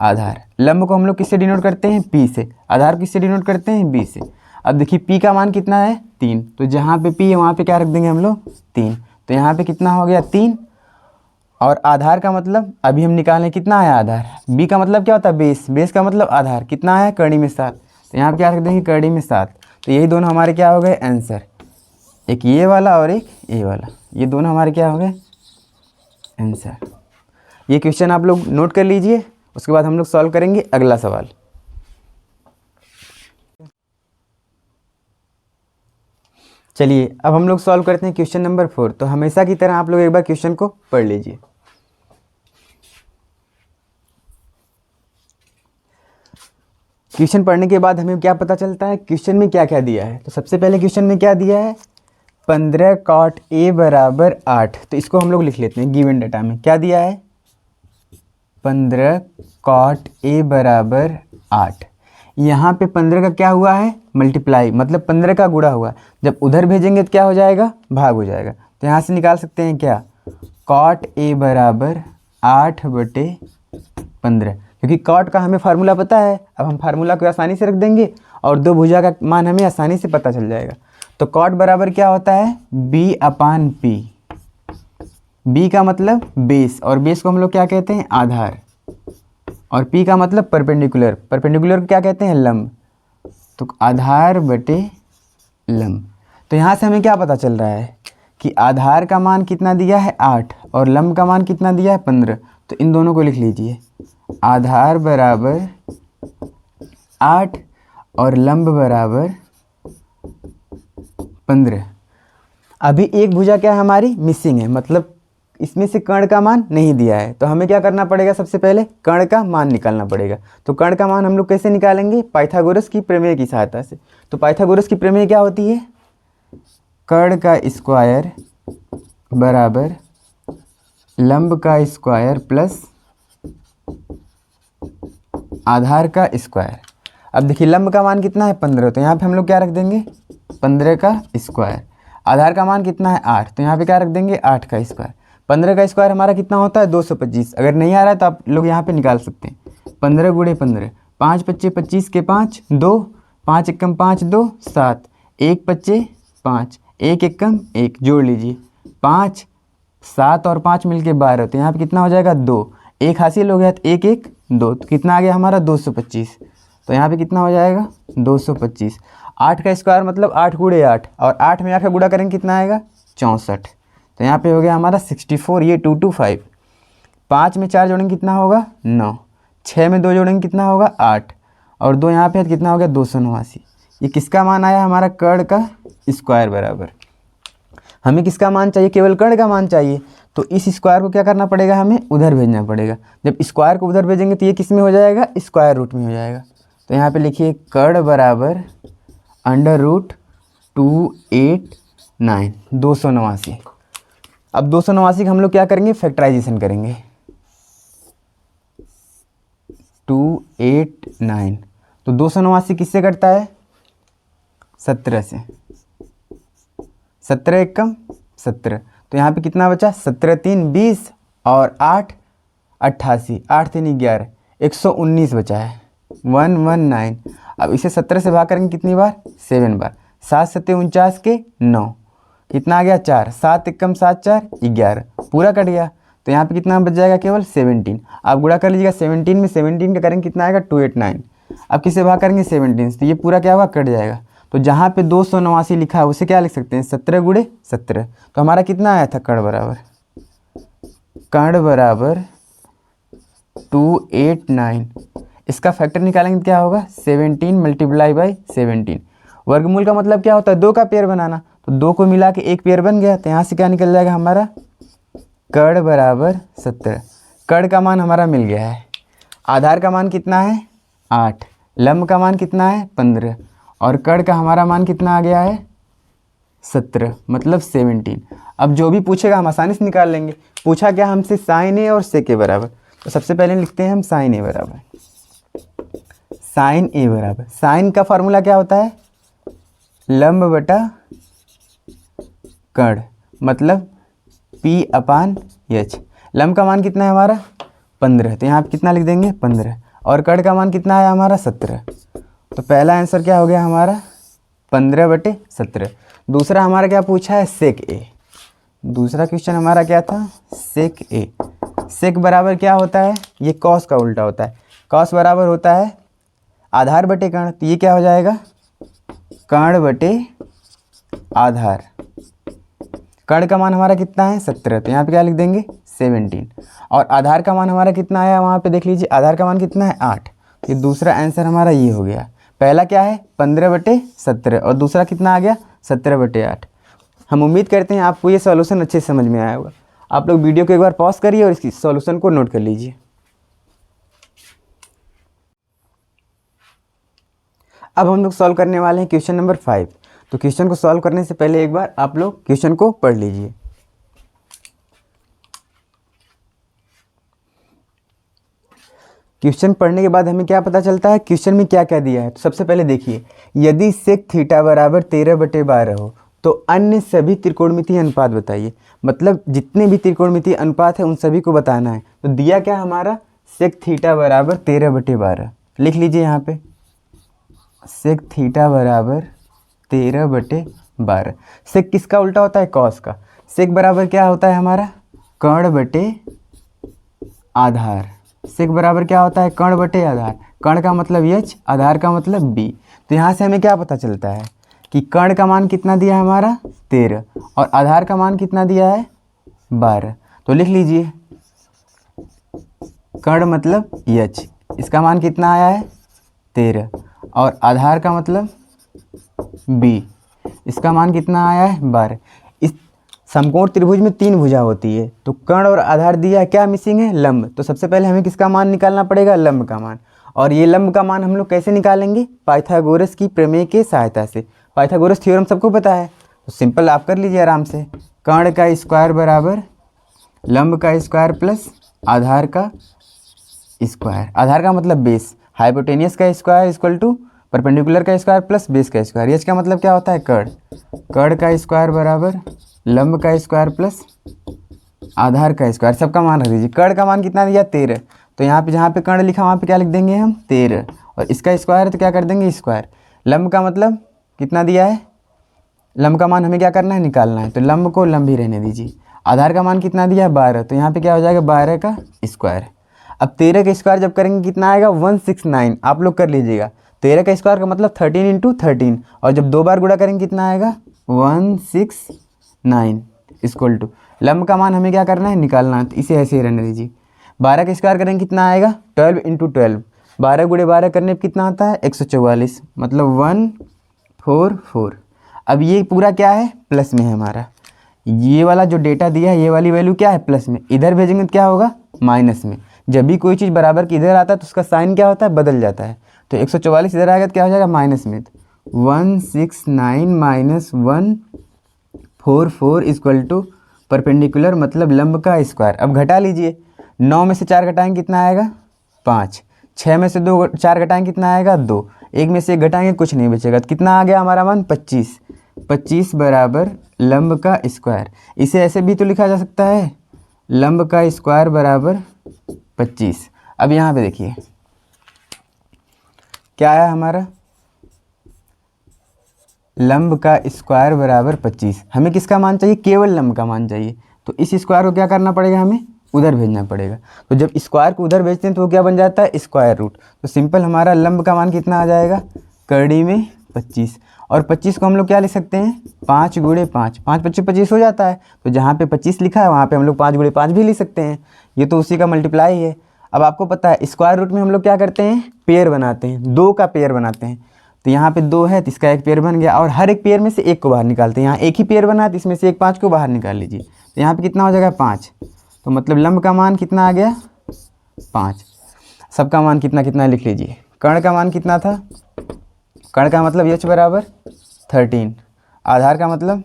आधार। लंब को हम लोग किससे डिनोट करते हैं, p से, आधार को किससे डिनोट करते हैं, b से। अब देखिए p का मान कितना है 3, तो जहाँ पे p है वहाँ पे क्या रख देंगे हम लोग 3, तो यहाँ पे कितना हो गया 3। और आधार का मतलब अभी हम निकालें कितना आया आधार, b का मतलब क्या होता है बेस, बेस का मतलब आधार कितना है कड़ी में 7, तो यहाँ पे क्या रख देंगे कड़ी में 7। तो यही दोनों हमारे क्या हो गए आंसर, एक ये वाला और एक ये वाला, ये दोनों हमारे क्या हो गए आंसर। ये क्वेश्चन आप लोग नोट कर लीजिए, उसके बाद हम लोग सॉल्व करेंगे अगला सवाल। चलिए अब हम लोग सॉल्व करते हैं क्वेश्चन नंबर 4। तो हमेशा की तरह आप लोग एक बार क्वेश्चन को पढ़ लीजिए। क्वेश्चन पढ़ने के बाद हमें क्या पता चलता है, क्वेश्चन में क्या क्या दिया है। तो सबसे पहले क्वेश्चन में क्या दिया है, 15 cot a बराबर 8। तो इसको हम लोग लिख लेते हैं, गिवन डाटा में क्या दिया है, 15 cot a बराबर 8। यहाँ पे 15 का क्या हुआ है, मल्टीप्लाई, मतलब 15 का गुणा हुआ। जब उधर भेजेंगे तो क्या हो जाएगा, भाग हो जाएगा। तो यहाँ से निकाल सकते हैं क्या, cot a बराबर 8/15, क्योंकि cot का हमें फार्मूला पता है। अब हम फार्मूला को आसानी से रख देंगे और दो भुजा का मान हमें आसानी से पता चल जाएगा। तो cot बराबर क्या होता है, b/p। b का मतलब बेस, और बेस को हम लोग क्या कहते हैं, आधार। और p का मतलब परपेंडिकुलर, परपेंडिकुलर को क्या कहते हैं, लंब। तो आधार बटे लंब। तो यहाँ से हमें क्या पता चल रहा है कि आधार का मान कितना दिया है 8 और लंब का मान कितना दिया है 15। तो इन दोनों को लिख लीजिए, आधार बराबर 8 और लंब बराबर 15। अभी एक भुजा क्या है हमारी मिसिंग है, मतलब इसमें से कर्ण का मान नहीं दिया है। तो हमें क्या करना पड़ेगा, सबसे पहले कर्ण का मान निकालना पड़ेगा। तो कर्ण का मान हम लोग कैसे निकालेंगे, पाइथागोरस की प्रमेय की सहायता से। तो पाइथागोरस की प्रमेय क्या होती है, कर्ण का स्क्वायर बराबर लंब का स्क्वायर प्लस आधार का स्क्वायर। अब देखिए लंब का मान कितना है 15, तो यहाँ पे हम लोग क्या रख देंगे, 15 का स्क्वायर। आधार का मान कितना है 8, तो यहाँ पे क्या रख देंगे, 8 का स्क्वायर। 15 का स्क्वायर हमारा कितना होता है 225। अगर नहीं आ रहा है तो आप लोग यहाँ पे निकाल सकते हैं, 15 गुणे 15, 5 पच्चे 25 के 5, 2, 5 एकम 5, 2, 7, 1 पच्चे 5, 1 एकम 1, जोड़ लीजिए 5, 7 और 5 मिलके 12। तो यहाँ पे कितना हो जाएगा 2, 1 हासिल हो गया, तो 1 1 2, तो कितना आ गया हमारा 225। तो यहाँ पे कितना हो जाएगा 225। 8 का स्क्वायर मतलब 8 गुणे 8, और 8 में 8 का गुणा करेंगे कितना आएगा 64। तो यहाँ पे हो गया हमारा 64, ये 225। 5 में 4 जोड़ेंगे कितना होगा 9, 6 में 2 जोड़ेंगे कितना होगा 8, और 2 यहाँ पे है कितना हो गया 289। ये किसका मान आया हमारा, कर्ण का स्क्वायर बराबर। हमें किसका मान चाहिए, केवल कर्ण का मान चाहिए। तो इस स्क्वायर को क्या करना पड़ेगा, हमें उधर भेजना पड़ेगा। जब स्क्वायर को उधर भेजेंगे तो ये किस में हो जाएगा, स्क्वायर रूट में हो जाएगा। तो यहाँ पे लिखिए कर्ण बराबर √289, 289। अब 289 का हम लोग क्या करेंगे, फैक्टराइजेशन करेंगे। 289, तो 289 किससे कटता है, 17 से। 17 एकम 17, तो यहाँ पे कितना बचा, 17 3 20 और 8 88, 8 3 11, 119 बचा है, 119। अब इसे 17 से भाग करेंगे कितनी बार, 7 बार। 7 7 49 के 9, कितना आ गया 4, 7 एकम 7 4 11, पूरा कट गया। तो यहाँ पे कितना बच जाएगा, केवल 17। आप गुणा कर लीजिएगा 17 में, 17 का करेंगे कितना आएगा 289। अब किसे भाग करेंगे 17 से, तो ये पूरा क्या होगा, कट जाएगा। तो जहाँ पे 289 लिखा है उसे क्या लिख सकते हैं, 17 गुणे 17। तो हमारा कितना आया था, कर्ण बराबर 289। इसका फैक्टर निकालेंगे तो क्या होगा, 17 मल्टीप्लाई बाई 17। वर्गमूल का मतलब क्या होता है, 2 का पेयर बनाना। तो 2 को मिला के एक पेयर बन गया। तो यहाँ से क्या निकल जाएगा हमारा, कर्ण बराबर 17। कर्ण का मान हमारा मिल गया है। आधार का मान कितना है 8, लंब का मान कितना है 15, और कर्ण का हमारा मान कितना आ गया है 17, मतलब 17। अब जो भी पूछेगा हम आसानी से निकाल लेंगे। पूछा क्या हमसे, साइन ए और सेक ए बराबर। तो सबसे पहले लिखते हैं हम साइन ए बराबर, साइन ए बराबर, साइन का फॉर्मूला क्या होता है, लंब बटा कर्ण, मतलब P/H। लंब का मान कितना है हमारा 15, तो यहाँ पे कितना लिख देंगे 15, और कर्ण का मान कितना है हमारा 17। तो पहला आंसर क्या हो गया हमारा 15/17। दूसरा हमारा क्या पूछा है, सेक ए। दूसरा क्वेश्चन हमारा क्या था, सेक ए। सेक बराबर क्या होता है, ये कॉस का उल्टा होता है। कॉस बराबर होता है आधार बटे कर्ण, तो ये क्या हो जाएगा, कर्ण बटे आधार। कर्ण का मान हमारा कितना है 17, तो यहाँ पे क्या लिख देंगे 17 और आधार का मान हमारा कितना आया वहाँ पे देख लीजिए, आधार का मान कितना है 8। ये दूसरा आंसर हमारा ये हो गया। पहला क्या है 15/17 और दूसरा कितना आ गया 17/8। हम उम्मीद करते हैं आपको ये सॉल्यूशन अच्छे से समझ में आया होगा। आप लोग वीडियो को एक बार पॉज करिए और इसकी सॉल्यूशन को नोट कर लीजिए। अब हम लोग सॉल्व करने वाले हैं क्वेश्चन नंबर 5। तो क्वेश्चन को सॉल्व करने से पहले एक बार आप लोग क्वेश्चन को पढ़ लीजिए। क्वेश्चन पढ़ने के बाद हमें क्या पता चलता है क्वेश्चन में क्या क्या दिया है। तो सबसे पहले देखिए, यदि सेक थीटा बराबर 13/12 हो तो अन्य सभी त्रिकोणमितीय अनुपात बताइए। मतलब जितने भी त्रिकोणमितीय अनुपात है उन सभी को बताना है। तो दिया क्या हमारा सेक थीटा बराबर 13/12। लिख लीजिए यहाँ पे सेक थीटा बराबर 13/12। सेक किसका उल्टा होता है कॉस का। सेक बराबर क्या होता है हमारा कर्ण बटे आधार। सेक बराबर क्या होता है कर्ण बटे आधार। कर्ण का मतलब एच, आधार का मतलब बी। तो यहाँ से हमें क्या पता चलता है कि कर्ण का मान कितना दिया है हमारा 13 और आधार का मान कितना दिया है 12। तो लिख लीजिए कर्ण मतलब एच, इसका मान कितना आया है 13 और आधार का मतलब बी, इसका मान कितना आया है 12। इस समकोण त्रिभुज में 3 भुजा होती है। तो कर्ण और आधार दिया है, क्या मिसिंग है लंब। तो सबसे पहले हमें किसका मान निकालना पड़ेगा लंब का मान। और ये लंब का मान हम लोग कैसे निकालेंगे पाइथागोरस की प्रमेय के सहायता से। पाइथागोरस थ्योरम सबको पता है, तो सिंपल आप कर लीजिए आराम से। कर्ण का स्क्वायर बराबर लंब का स्क्वायर प्लस आधार का स्क्वायर। आधार का मतलब बेस, हाइपोटेनियस का स्क्वायर इक्वल टू परपेंडिकुलर का स्क्वायर प्लस बेस का स्क्वायर। एच का मतलब क्या होता है कर्ण। कर्ण का स्क्वायर बराबर लंब का स्क्वायर प्लस आधार का स्क्वायर। सबका मान रख दीजिए। कर्ण का मान कितना दिया 13, तो यहाँ पे जहाँ पे कर्ण लिखा वहाँ पे क्या लिख देंगे हम 13 और इसका स्क्वायर है तो क्या कर देंगे स्क्वायर। लंब का मतलब कितना दिया है, लंब का मान हमें क्या करना है निकालना है, तो लंब को लंब ही रहने दीजिए। आधार का मान कितना दिया है 12, तो यहाँ पे क्या हो जाएगा 12 का स्क्वायर। अब 13 का स्क्वायर जब करेंगे कितना आएगा 169। आप लोग कर लीजिएगा 13 का स्क्वायर का मतलब 13 × 13 और जब 2 बार गुणा करेंगे कितना आएगा 169 इक्वल टू लंब का मान हमें क्या करना है निकालना है, तो इसे ऐसे ही रहने दीजिए। 12 का स्क्वायर करेंगे कितना आएगा 12 × 12, 12 × 12 करने पर कितना आता है 144 मतलब 144। अब ये पूरा क्या है प्लस में है हमारा। ये वाला जो डेटा दिया है ये वाली वैल्यू क्या है प्लस में, इधर भेजेंगे तो क्या होगा माइनस में। जब भी कोई चीज़ बराबर की इधर आता है तो उसका साइन क्या होता है बदल जाता है। तो 144 इधर आएगा तो क्या हो जाएगा माइनस में, 169 माइनस 144 इक्वल टू परपेंडिकुलर मतलब लंब का स्क्वायर। अब घटा लीजिए, 9 में से 4 घटाएंगे कितना आएगा 5, 6 में से 4 घटाएंगे कितना आएगा 2, 1 में से 1 घटाएंगे कुछ नहीं बचेगा। तो कितना आ गया हमारा मान 25, 25 बराबर लंब का स्क्वायर। इसे ऐसे भी तो लिखा जा सकता है लंब का स्क्वायर बराबर 25। अब यहाँ पे देखिए क्या आया हमारा लंब का स्क्वायर बराबर 25। हमें किसका मान चाहिए केवल लंब का मान चाहिए, तो इस स्क्वायर को क्या करना पड़ेगा हमें उधर भेजना पड़ेगा। तो जब स्क्वायर को उधर भेजते हैं तो वो क्या बन जाता है स्क्वायर रूट। तो सिंपल हमारा लंब का मान कितना आ जाएगा कड़ी में 25 और 25 को हम लोग क्या लिख सकते हैं 5 × 5, 5 × 25 हो जाता है। तो जहाँ पे 25 लिखा है वहाँ पे हम लोग 5 × 5 भी लिख सकते हैं, ये तो उसी का मल्टीप्लाई है। अब आपको पता है स्क्वायर रूट में हम लोग क्या करते हैं पेयर बनाते हैं, 2 का पेयर बनाते हैं। तो यहाँ पे 2 है तो इसका एक पेयर बन गया और हर एक पेयर में से एक को बाहर निकालते हैं। यहाँ एक ही पेयर बना तो इसमें से एक 5 को बाहर निकाल लीजिए, तो यहाँ पे कितना हो जाएगा 5। तो मतलब लंब का मान कितना आ गया 5। सबका मान कितना कितना लिख लीजिए। कर्ण का मान कितना था, कर्ण का मतलब h बराबर 13, आधार का मतलब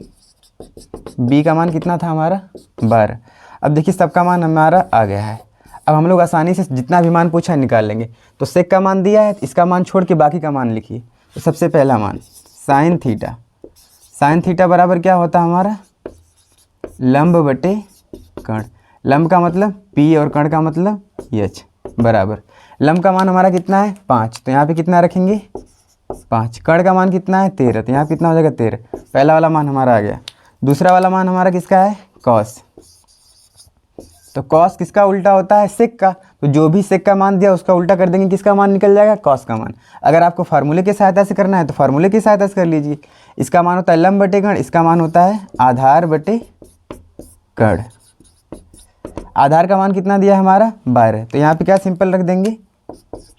b का मान कितना था हमारा 12। अब देखिए सबका मान हमारा आ गया है। अब हम लोग आसानी से जितना भी मान पूछा निकाल लेंगे। तो सेक का मान दिया है, इसका मान छोड़ के बाकी का मान लिखिए। तो सबसे पहला मान साइन थीटा, साइन थीटा बराबर क्या होता है हमारा लंब बटे कर्ण। लंब का मतलब p और कर्ण का मतलब h बराबर लंब का मान हमारा कितना है 5, तो यहाँ पे कितना रखेंगे 5। कर्ण का मान कितना है 13, तो यहाँ कितना हो जाएगा 13। पहला वाला मान हमारा आ गया। दूसरा वाला मान हमारा किसका है कॉस। तो कॉस किसका उल्टा होता है सेक का, तो जो भी सेक का मान दिया उसका उल्टा कर देंगे, किसका मान निकल जाएगा कॉस का मान। अगर आपको फार्मूले की सहायता से करना है तो फार्मूले की सहायता से कर लीजिए। इसका मान होता है लंब बटे कर्ण, इसका मान होता है आधार बटे कर्ण। आधार का मान कितना दिया है हमारा 12, तो यहाँ पे क्या सिंपल रख देंगे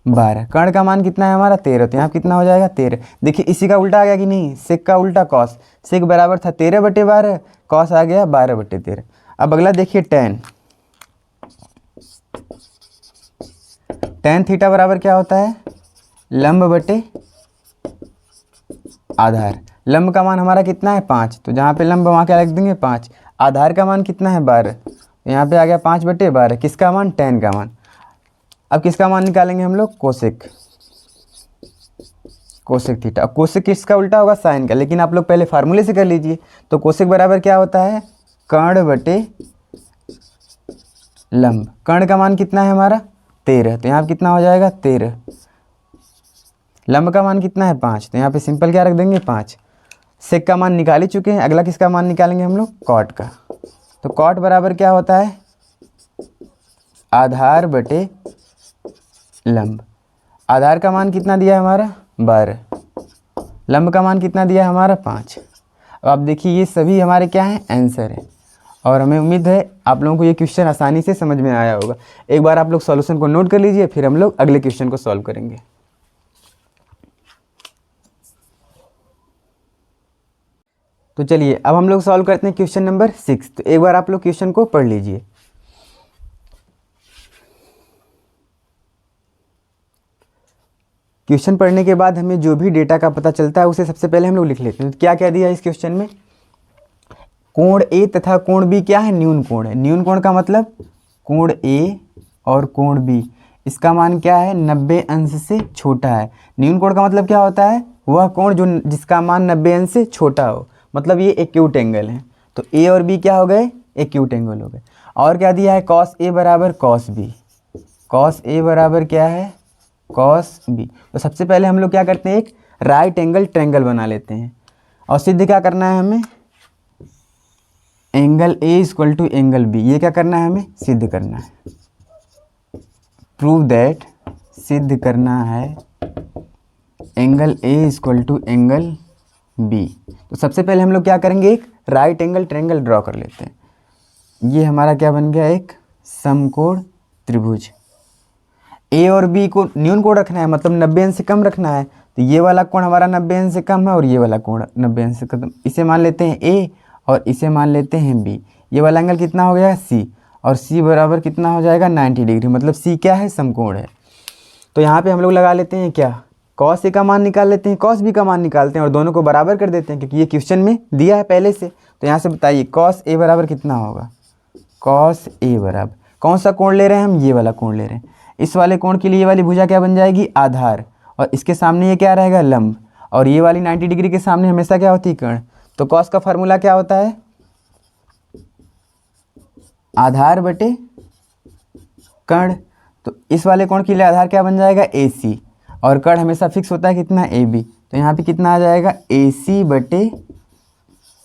12। कर्ण का मान कितना है हमारा 13, तो यहाँ कितना हो जाएगा 13। देखिए इसी का उल्टा आ गया कि नहीं, सेक का उल्टा कॉस। सेक बराबर था 13/12, कॉस आ गया 12/13। अब अगला देखिए tan थीटा बराबर क्या होता है, लंब बटे आधार। लंब का मान हमारा कितना है 5, तो जहाँ पे लंब वहाँ क्या लिख देंगे 5। आधार का मान कितना है 12, तो यहाँ पे आ गया 5/12। किसका मान, tan का मान। अब किसका मान निकालेंगे हम लोग, कोसेक थीटा। अब कोसेक किसका उल्टा होगा, साइन का, लेकिन आप लोग पहले फार्मूले से कर लीजिए। तो कोसेक बराबर क्या होता है, कर्ण बटे लंब। कर्ण का मान कितना है हमारा 13, तो यहाँ कितना हो जाएगा 13। लंब का मान कितना है 5, तो यहाँ पे सिंपल क्या रख देंगे 5। सेक का मान निकाल ही चुके हैं, अगला किसका मान निकालेंगे हम लोग, कॉट का। तो कॉट बराबर क्या होता है, आधार बटे लंब। आधार का मान कितना दिया है हमारा 12, लंब का मान कितना दिया है हमारा 5। अब आप देखिए ये सभी हमारे क्या हैं, आंसर है। और हमें उम्मीद है आप लोगों को ये क्वेश्चन आसानी से समझ में आया होगा। एक बार आप लोग सॉल्यूशन को नोट कर लीजिए, फिर हम लोग अगले क्वेश्चन को सॉल्व करेंगे। तो चलिए अब हम लोग सॉल्व करते हैं क्वेश्चन नंबर 6। तो एक बार आप लोग क्वेश्चन को पढ़ लीजिए। क्वेश्चन पढ़ने के बाद हमें जो भी डेटा का पता चलता है उसे सबसे पहले हम लोग लिख लेते हैं। तो क्या कह दिया है इस क्वेश्चन में, कोण ए तथा कोण बी क्या है, न्यून कोण है। न्यून कोण का मतलब कोण ए और कोण बी, इसका मान क्या है 90 अंश से छोटा है। न्यून कोण का मतलब क्या होता है, वह कोण जो जिसका मान 90 अंश से छोटा हो, मतलब ये एक्यूट एंगल है। तो ए और बी क्या हो गए, एक्यूट एंगल हो गए। और क्या दिया है, कॉस ए बराबर कॉस बी। कॉस ए बराबर क्या है, कॉस बी। तो सबसे पहले हम लोग क्या करते हैं, एक राइट एंगल ट्रायंगल बना लेते हैं। और सिद्ध क्या करना है हमें, angle A equal to angle B. ये क्या करना है, हमें सिद्ध करना है। प्रूव दैट, सिद्ध करना है angle A equal to angle B. तो सबसे पहले हम लोग क्या करेंगे, एक राइट एंगल ट्रायंगल ड्रॉ कर लेते हैं। ये हमारा क्या बन गया, एक समकोण त्रिभुज। ए और बी को न्यून कोण रखना है, मतलब 90 अंश से कम रखना है। तो ये वाला कोण हमारा 90 अंश से कम है और ये वाला कोण 90 अंश से कम। इसे मान लेते हैं ए और इसे मान लेते हैं बी। ये वाला एंगल कितना हो गया सी, और सी बराबर कितना हो जाएगा 90 डिग्री, मतलब सी क्या है, समकोण है। तो यहाँ पे हम लोग लगा लेते हैं क्या, कॉस ए का मान निकाल लेते हैं, कॉस बी का मान निकालते हैं और दोनों को बराबर कर देते हैं, क्योंकि ये क्वेश्चन में दिया है पहले से। तो यहाँ से बताइए कॉस ए बराबर कितना होगा, कॉस ए बराबर कौन सा कोण ले रहे हैं हम, ये वाला कोण ले रहे हैं। इस वाले कोण के लिए ये वाली भुजा क्या बन जाएगी, आधार, और इसके सामने ये क्या रहेगा, लंब, और ये वाली 90 डिग्री के सामने हमेशा क्या होती है, कर्ण। तो कॉस का फॉर्मूला क्या होता है, आधार बटे कर्ण। तो इस वाले कोण के लिए आधार क्या बन जाएगा, ए सी, और कर्ण हमेशा फिक्स होता है कितना, ए बी। तो यहाँ पे कितना आ जाएगा, ए सी बटे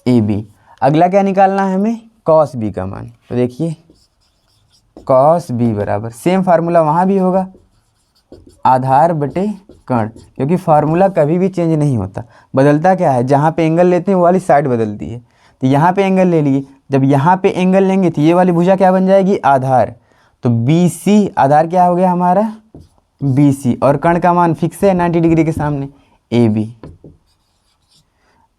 ए बी। अगला क्या निकालना है हमें, कॉस बी का मान। तो देखिए कॉस बी बराबर सेम फार्मूला वहाँ भी होगा, आधार बटे कर्ण, क्योंकि फार्मूला कभी भी चेंज नहीं होता, बदलता क्या है, जहाँ पे एंगल लेते हैं वो वाली साइड बदलती है। तो यहाँ पे एंगल ले लिए, जब यहाँ पे एंगल लेंगे तो ये वाली भुजा क्या बन जाएगी, आधार। तो बी सी, आधार क्या हो गया हमारा बी सी, और कर्ण का मान फिक्स है 90 डिग्री के सामने ए बी।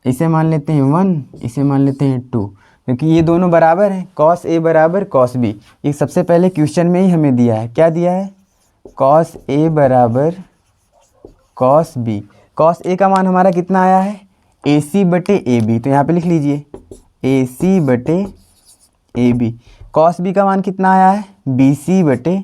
इसे मान लेते हैं 1, इसे मान लेते हैं 2, क्योंकि ये दोनों बराबर हैं। कॉस ए बराबर कॉस बी, ये सबसे पहले क्वेश्चन में ही हमें दिया है। क्या दिया है, कॉस ए बराबर कॉस बी। कॉस ए का मान हमारा कितना आया है, ए सी बटे ए बी। तो यहाँ पे लिख लीजिए ए सी बटे ए बी। कॉस बी का मान कितना आया है, बी सी बटे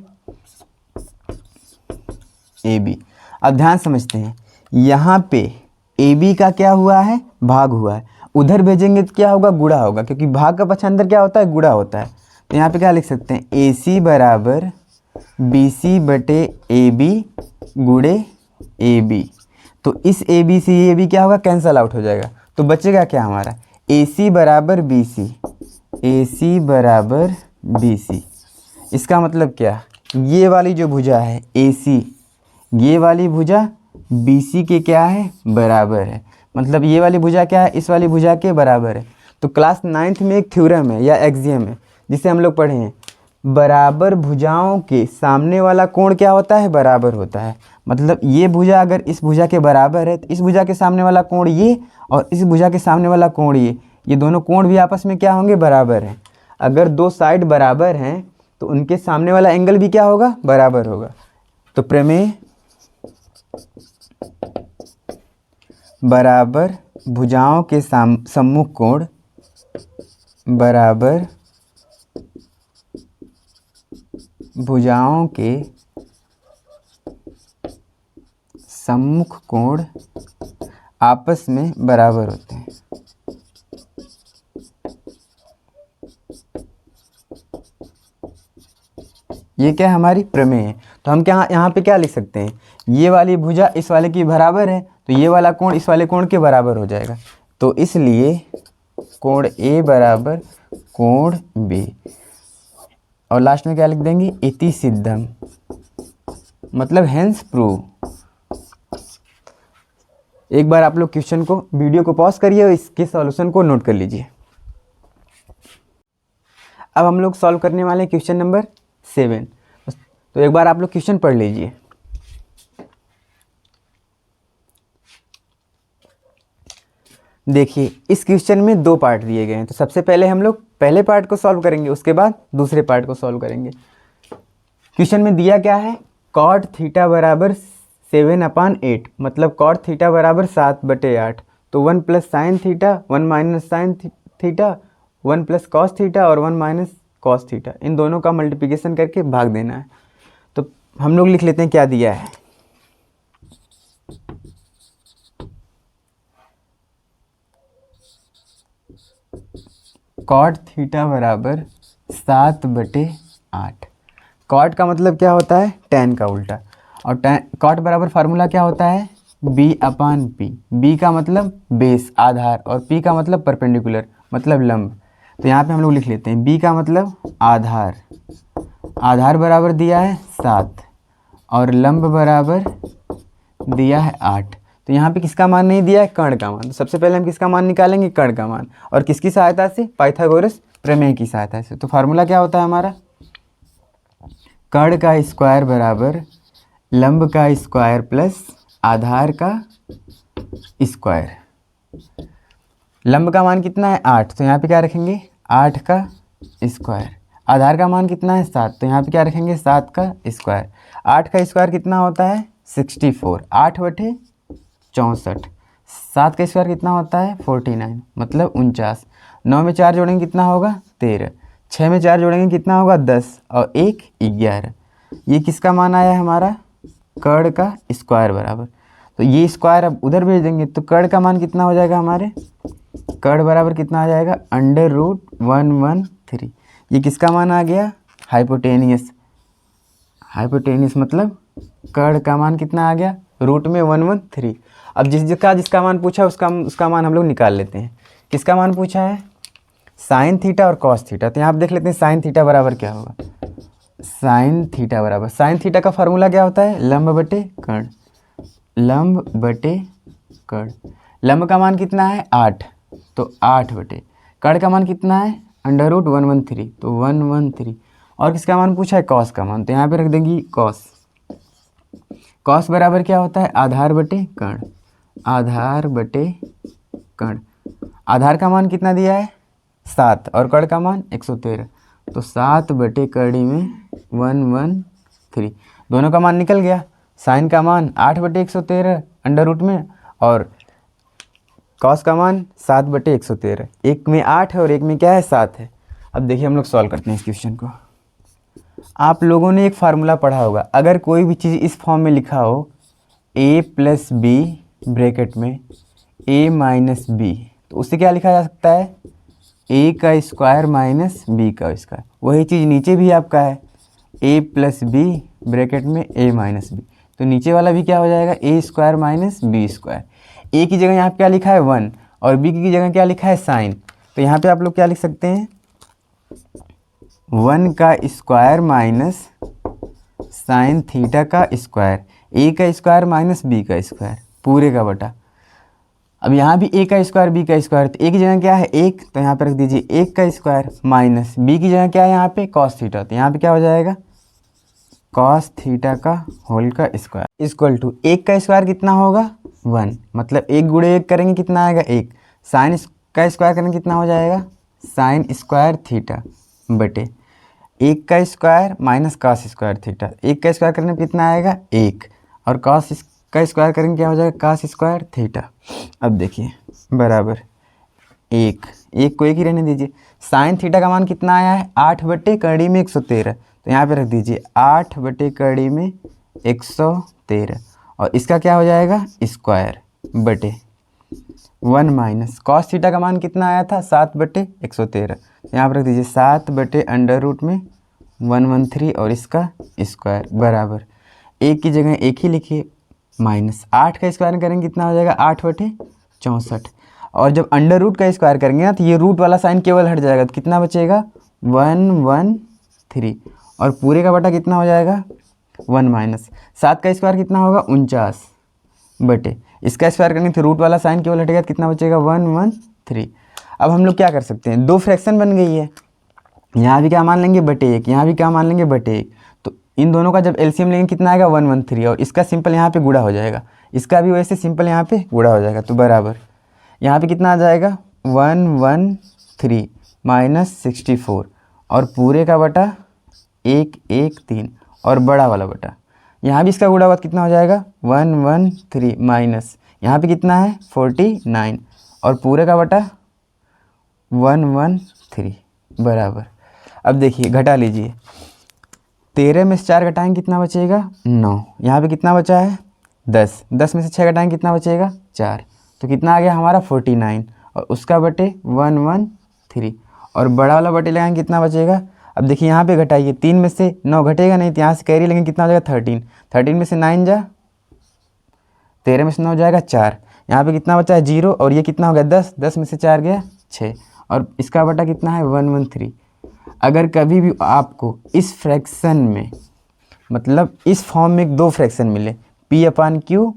ए बी। अब ध्यान समझते हैं, यहाँ पे ए बी का क्या हुआ है, भाग हुआ है, उधर भेजेंगे तो क्या होगा, गुणा होगा, क्योंकि भाग का पक्षांतर क्या होता है, गुणा होता है। तो यहाँ पे क्या लिख सकते हैं, ए सी बराबर बी सी बटे ए बी गुणे ए बी। तो इस ए बी से ए बी क्या होगा, कैंसल आउट हो जाएगा। तो बचेगा क्या हमारा, ए सी बराबर बी सी, ए सी बराबर बी सी। इसका मतलब क्या, ये वाली जो भुजा है ए सी, ये वाली भुजा बी सी के क्या है, बराबर है। मतलब ये वाली भुजा क्या है, इस वाली भुजा के बराबर है। तो क्लास 9th में एक थ्योरम है या एक्सियम है जिसे हम लोग पढ़े हैं, बराबर भुजाओं के सामने वाला कोण क्या होता है, बराबर होता है। मतलब ये भुजा अगर इस भुजा के बराबर है तो इस भुजा के सामने वाला कोण ये और इस भुजा के सामने वाला कोण ये दोनों कोण भी आपस में क्या होंगे, बराबर हैं। अगर दो साइड बराबर हैं तो उनके सामने वाला एंगल भी क्या होगा, बराबर होगा। तो प्रमेय बराबर भुजाओं के सम्मुख कोण बराबर भुजाओं के सम्मुख कोण आपस में बराबर होते हैं। ये क्या है, हमारी प्रमेय है। तो हम क्या यहाँ पे क्या लिख सकते हैं, ये वाली भुजा इस वाले की बराबर है तो ये वाला कोण इस वाले कोण के बराबर हो जाएगा। तो इसलिए कोण ए बराबर कोण बी, और लास्ट में क्या लिख देंगे, इति सिद्धम, मतलब हेंस प्रूव। एक बार आप लोग क्वेश्चन को, वीडियो को पॉज करिए और इसके सॉल्यूशन को नोट कर लीजिए। अब हम लोग सॉल्व करने वाले हैं क्वेश्चन नंबर 7। तो एक बार आप लोग क्वेश्चन पढ़ लीजिए। देखिए इस क्वेश्चन में 2 पार्ट दिए गए हैं, तो सबसे पहले हम लोग पहले पार्ट को सॉल्व करेंगे, उसके बाद दूसरे पार्ट को सॉल्व करेंगे। क्वेश्चन में दिया क्या है, कॉट थीटा बराबर 7/8, मतलब कॉट थीटा बराबर 7/8। तो 1 plus sine theta 1 minus sine theta 1 plus cos theta और 1 माइनस कॉस थीटा, इन दोनों का मल्टीप्लिकेशन करके भाग देना है। तो हम लोग लिख लेते हैं क्या दिया है। कॉट थीटा बराबर 7/8। कॉट का मतलब क्या होता है, tan का उल्टा, और कॉट बराबर फार्मूला क्या होता है, b/p। b का मतलब बेस, आधार, और p का मतलब परपेंडिकुलर, मतलब लंब। तो यहाँ पे हम लोग लिख लेते हैं b का मतलब आधार, आधार बराबर दिया है 7 और लंब बराबर दिया है 8। तो यहाँ पे किसका मान नहीं दिया है, कर्ण का मान। तो सबसे पहले हम किसका मान निकालेंगे, कर्ण का मान, और किसकी सहायता से, पाइथागोरस प्रमेय की सहायता से। तो फार्मूला क्या होता है हमारा, कर्ण का स्क्वायर बराबर लंब का स्क्वायर प्लस आधार का स्क्वायर। लंब का मान कितना है 8, तो यहाँ पे क्या रखेंगे 8 का स्क्वायर। आधार का मान कितना है 7, तो यहाँ पे क्या रखेंगे 7 का स्क्वायर। 8 का स्क्वायर कितना होता है 64, 8/64। 7 का स्क्वायर कितना होता है 49, मतलब 49। 9 में 4 जोड़ेंगे कितना होगा 13, 6 में 4 जोड़ेंगे कितना होगा 10, और 1 11। ये किसका मान आया है हमारा, कर्ण का स्क्वायर बराबर। तो ये स्क्वायर अब उधर भेज देंगे तो कर्ण का मान कितना हो जाएगा हमारे, कर्ण बराबर कितना आ जाएगा √113। ये किसका मान आ गया, हाइपोटेनियस। हाइपोटेनियस मतलब कर्ण का मान कितना आ गया, रूट में 113। अब जिसका मान पूछा उसका मान हम लोग निकाल लेते हैं। किसका मान पूछा है, साइन थीटा और कॉस थीटा। तो यहाँ आप देख लेते हैं साइन थीटा बराबर क्या होगा, साइन थीटा बराबर, साइन थीटा का फार्मूला क्या होता है, लंब बटे कर्ण, लंब बटे कर्ण। लंब का मान कितना है 8, तो 8 बटे, कर्ण का मान कितना है √113, तो 113। और किसका मान पूछा है, कॉस का मान, तो यहाँ पे रख देंगी कॉस। कॉस बराबर क्या होता है, आधार बटे कर्ण, आधार बटे कर्ण। आधार का मान कितना दिया है 7 और कर्ण का मान 113, तो 7 बटे कर्ण में 113। दोनों का मान निकल गया। साइन का मान 8/113 अंडर रूट में, और कॉस का मान 7/113। एक में 8 है और एक में क्या है 7 है। अब देखिए हम लोग सॉल्व करते हैं इस क्वेश्चन को। आप लोगों ने एक फार्मूला पढ़ा होगा, अगर कोई भी चीज़ इस फॉर्म में लिखा हो a + b ब्रैकेट में a - b, तो उससे क्या लिखा जा सकता है, a का स्क्वायर माइनस b का स्क्वायर। वही चीज़ नीचे भी आपका है a + b ब्रैकेट में a - b, तो नीचे वाला भी क्या हो जाएगा a square minus b square. a की जगह यहाँ पे क्या लिखा है 1 और b की जगह क्या लिखा है साइन, तो यहाँ पे आप लोग क्या लिख सकते हैं 1 का स्क्वायर माइनस साइन थीटा का स्क्वायर, a का स्क्वायर माइनस b का स्क्वायर पूरे का बटा। अब यहाँ भी a का स्क्वायर b का स्क्वायर, तो a की जगह क्या है 1, तो यहाँ पे रख दीजिए 1 का स्क्वायर माइनस b की जगह क्या है यहाँ पे cos थीटा, तो यहाँ पे क्या हो जाएगा cos थीटा का होल का स्क्वायर इक्वल टू 1 का स्क्वायर कितना होगा 1, मतलब 1 गुणे 1 करेंगे कितना आएगा 1, साइन का स्क्वायर करेंगे कितना हो जाएगा साइन स्क्वायर थीटा बटे 1 का square minus cos square theta, 1 का स्क्वायर करने पे कितना आएगा 1 और cos का स्क्वायर करेंगे क्या हो जाएगा cos स्क्वायर थीटा। अब देखिए बराबर 1 को 1 ही रहने दीजिए। साइन थीटा का मान कितना आया है 8 बटे कड़ी में 113, तो यहाँ पे रख दीजिए 8 बटे कड़ी में 113 और इसका क्या हो जाएगा स्क्वायर बटे 1 माइनस कॉस थीटा का मान कितना आया था 7 बटे 113, यहाँ पर रख दीजिए 7 बटे अंडर रूट में 113 और इसका स्क्वायर बराबर 1 की जगह 1 ही लिखिए माइनस 8 का स्क्वायर करेंगे कितना हो जाएगा 8 बटे 64 और जब अंडर रूट का स्क्वायर करेंगे ना तो ये रूट वाला साइन केवल हट जाएगा, तो कितना बचेगा 113 और पूरे का बटा कितना हो जाएगा 1 माइनस 7 का स्क्वायर कितना होगा 49 बटे इसका स्क्वायर करेंगे तो रूट वाला साइन केवल हटेगा, तो कितना बचेगा 113। अब हम लोग क्या कर सकते हैं, दो फ्रैक्शन बन गई है, यहाँ भी क्या मान लेंगे बटे 1, यहाँ भी क्या मान लेंगे बटे 1, तो इन दोनों का जब एलसीएम लेंगे कितना आएगा 113 और इसका सिंपल यहाँ पे गुणा हो जाएगा, इसका भी वैसे सिंपल यहाँ पे गुणा हो जाएगा, तो बराबर यहाँ पे कितना आ जाएगा 113 माइनस 64 और पूरे का बटा 113 और बड़ा वाला बटा यहाँ भी इसका गुणा हुआ कितना हो जाएगा 113 माइनस यहाँ पे कितना है 49 और पूरे का बटा 113 बराबर। अब देखिए घटा लीजिए 13 में से 4 घटाएंगे कितना बचेगा 9, यहाँ पे कितना बचा है 10 में से 6 घटाएंगे कितना बचेगा 4, तो कितना आ गया हमारा 49 और उसका बटे 113 और बड़ा वाला बटे लगाएंगे कितना बचेगा। अब देखिए यहाँ पे घटाइए 3 में से 9 घटेगा नहीं, तो यहाँ से कैरी लेंगे कितना हो जाएगा 13 में से 9 जा 13 में से 9 जाएगा 4, यहाँ पे कितना बचा है 0 और ये कितना हो गया 10 में से 4 गया 6 और इसका बटा कितना है 113। अगर कभी भी आपको इस फ्रैक्शन में मतलब इस फॉर्म में दो फ्रैक्शन मिले P/Q/R/S,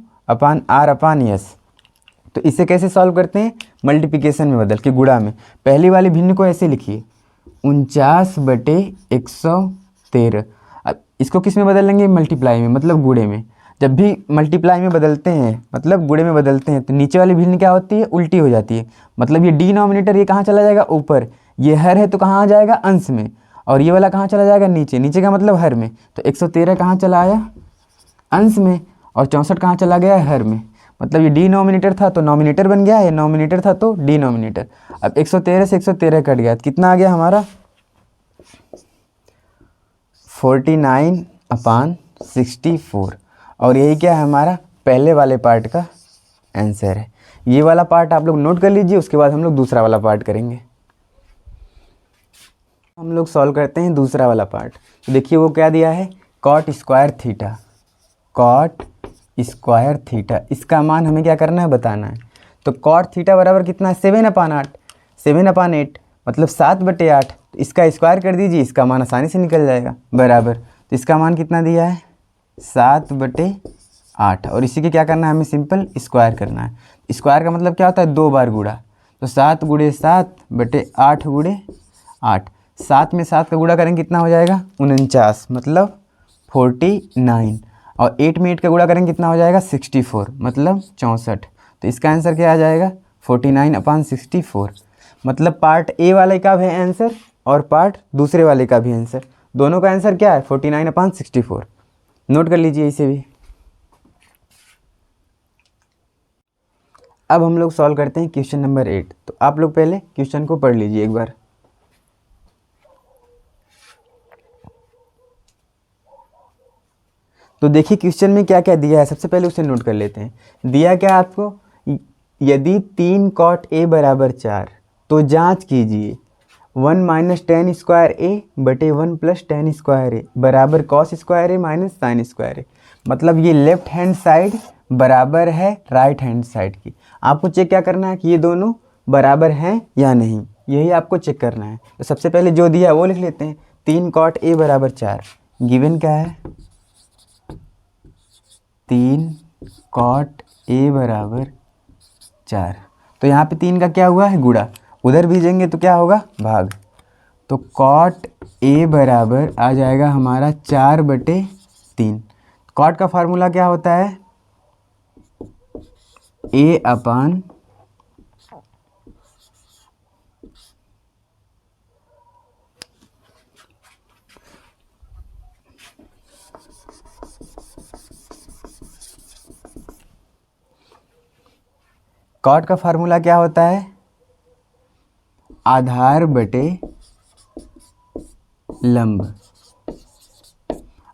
तो इसे कैसे सॉल्व करते हैं मल्टीप्लिकेशन में बदल के गुणा में। पहली वाली भिन्न को ऐसे लिखिए 49 बटे 113, अब इसको किस में बदल लेंगे मल्टीप्लाई में, मतलब गुणे में। जब भी मल्टीप्लाई में बदलते हैं मतलब गुणे में बदलते हैं तो नीचे वाली भिन्न क्या होती है उल्टी हो जाती है, मतलब ये डिनोमिनेटर ये कहाँ चला जाएगा ऊपर, ये हर है तो कहाँ आ जाएगा अंश में और ये वाला कहाँ चला जाएगा नीचे का मतलब हर में, तो 113 कहाँ चला आया अंश में और 64 कहाँ चला गया हर में, मतलब ये डिनोमिनेटर था तो नॉमिनेटर बन गया, ये नॉमिनेटर था तो डिनोमिनेटर। अब 113 से 113 कट गया तो कितना आ गया हमारा 49/64 और यही क्या है हमारा पहले वाले पार्ट का आंसर है। ये वाला पार्ट आप लोग नोट कर लीजिए, उसके बाद हम लोग दूसरा वाला पार्ट करेंगे। हम लोग सॉल्व करते हैं दूसरा वाला पार्ट। तो देखिए वो क्या दिया है कॉट स्क्वायर थीटा, इसका मान हमें क्या करना है बताना है। तो कॉट थीटा बराबर कितना है 7/8 मतलब 7/8, तो इसका स्क्वायर कर दीजिए, इसका मान आसानी से निकल जाएगा बराबर। तो इसका मान कितना दिया है 7/8 और इसी के क्या करना है हमें सिंपल स्क्वायर करना है। स्क्वायर का मतलब क्या होता है 2 बार गुणा, तो 7 × 7/8 × 8, 7 में 7 का गुणा करेंगे कितना हो जाएगा 49 मतलब 49 और 8 में 8 का गुणा करेंगे कितना हो जाएगा 64 मतलब 64। तो इसका आंसर क्या आ जाएगा 49/64, मतलब पार्ट ए वाले का भी आंसर और पार्ट दूसरे वाले का भी आंसर, दोनों का आंसर क्या है 49/64। नोट कर लीजिए इसे भी। अब हम लोग सॉल्व करते हैं क्वेश्चन नंबर 8। तो आप लोग पहले क्वेश्चन को पढ़ लीजिए एक बार। तो देखिए क्वेश्चन में क्या क्या दिया है, सबसे पहले उसे नोट कर लेते हैं। दिया क्या आपको, यदि 3 cot A = 4 तो जांच कीजिए 1 - tan स्क्वायर A बटे 1 + tan स्क्वायर A बराबर cos square A minus sine square A, मतलब ये लेफ्ट हैंड साइड बराबर है राइट हैंड साइड की। आपको चेक क्या करना है कि ये दोनों बराबर हैं या नहीं, यही आपको चेक करना है। तो सबसे पहले जो दिया है वो लिख लेते हैं। 3 cot A = 4, गिवन क्या है 3 cot A = 4। तो यहाँ पे 3 का क्या हुआ है, गुणा, उधर भेजेंगे तो क्या होगा, भाग। तो कॉट ए बराबर आ जाएगा हमारा 4/3। कॉट का फार्मूला क्या होता है, ए अपान कॉट का फार्मूला क्या होता है, आधार बटे लंब।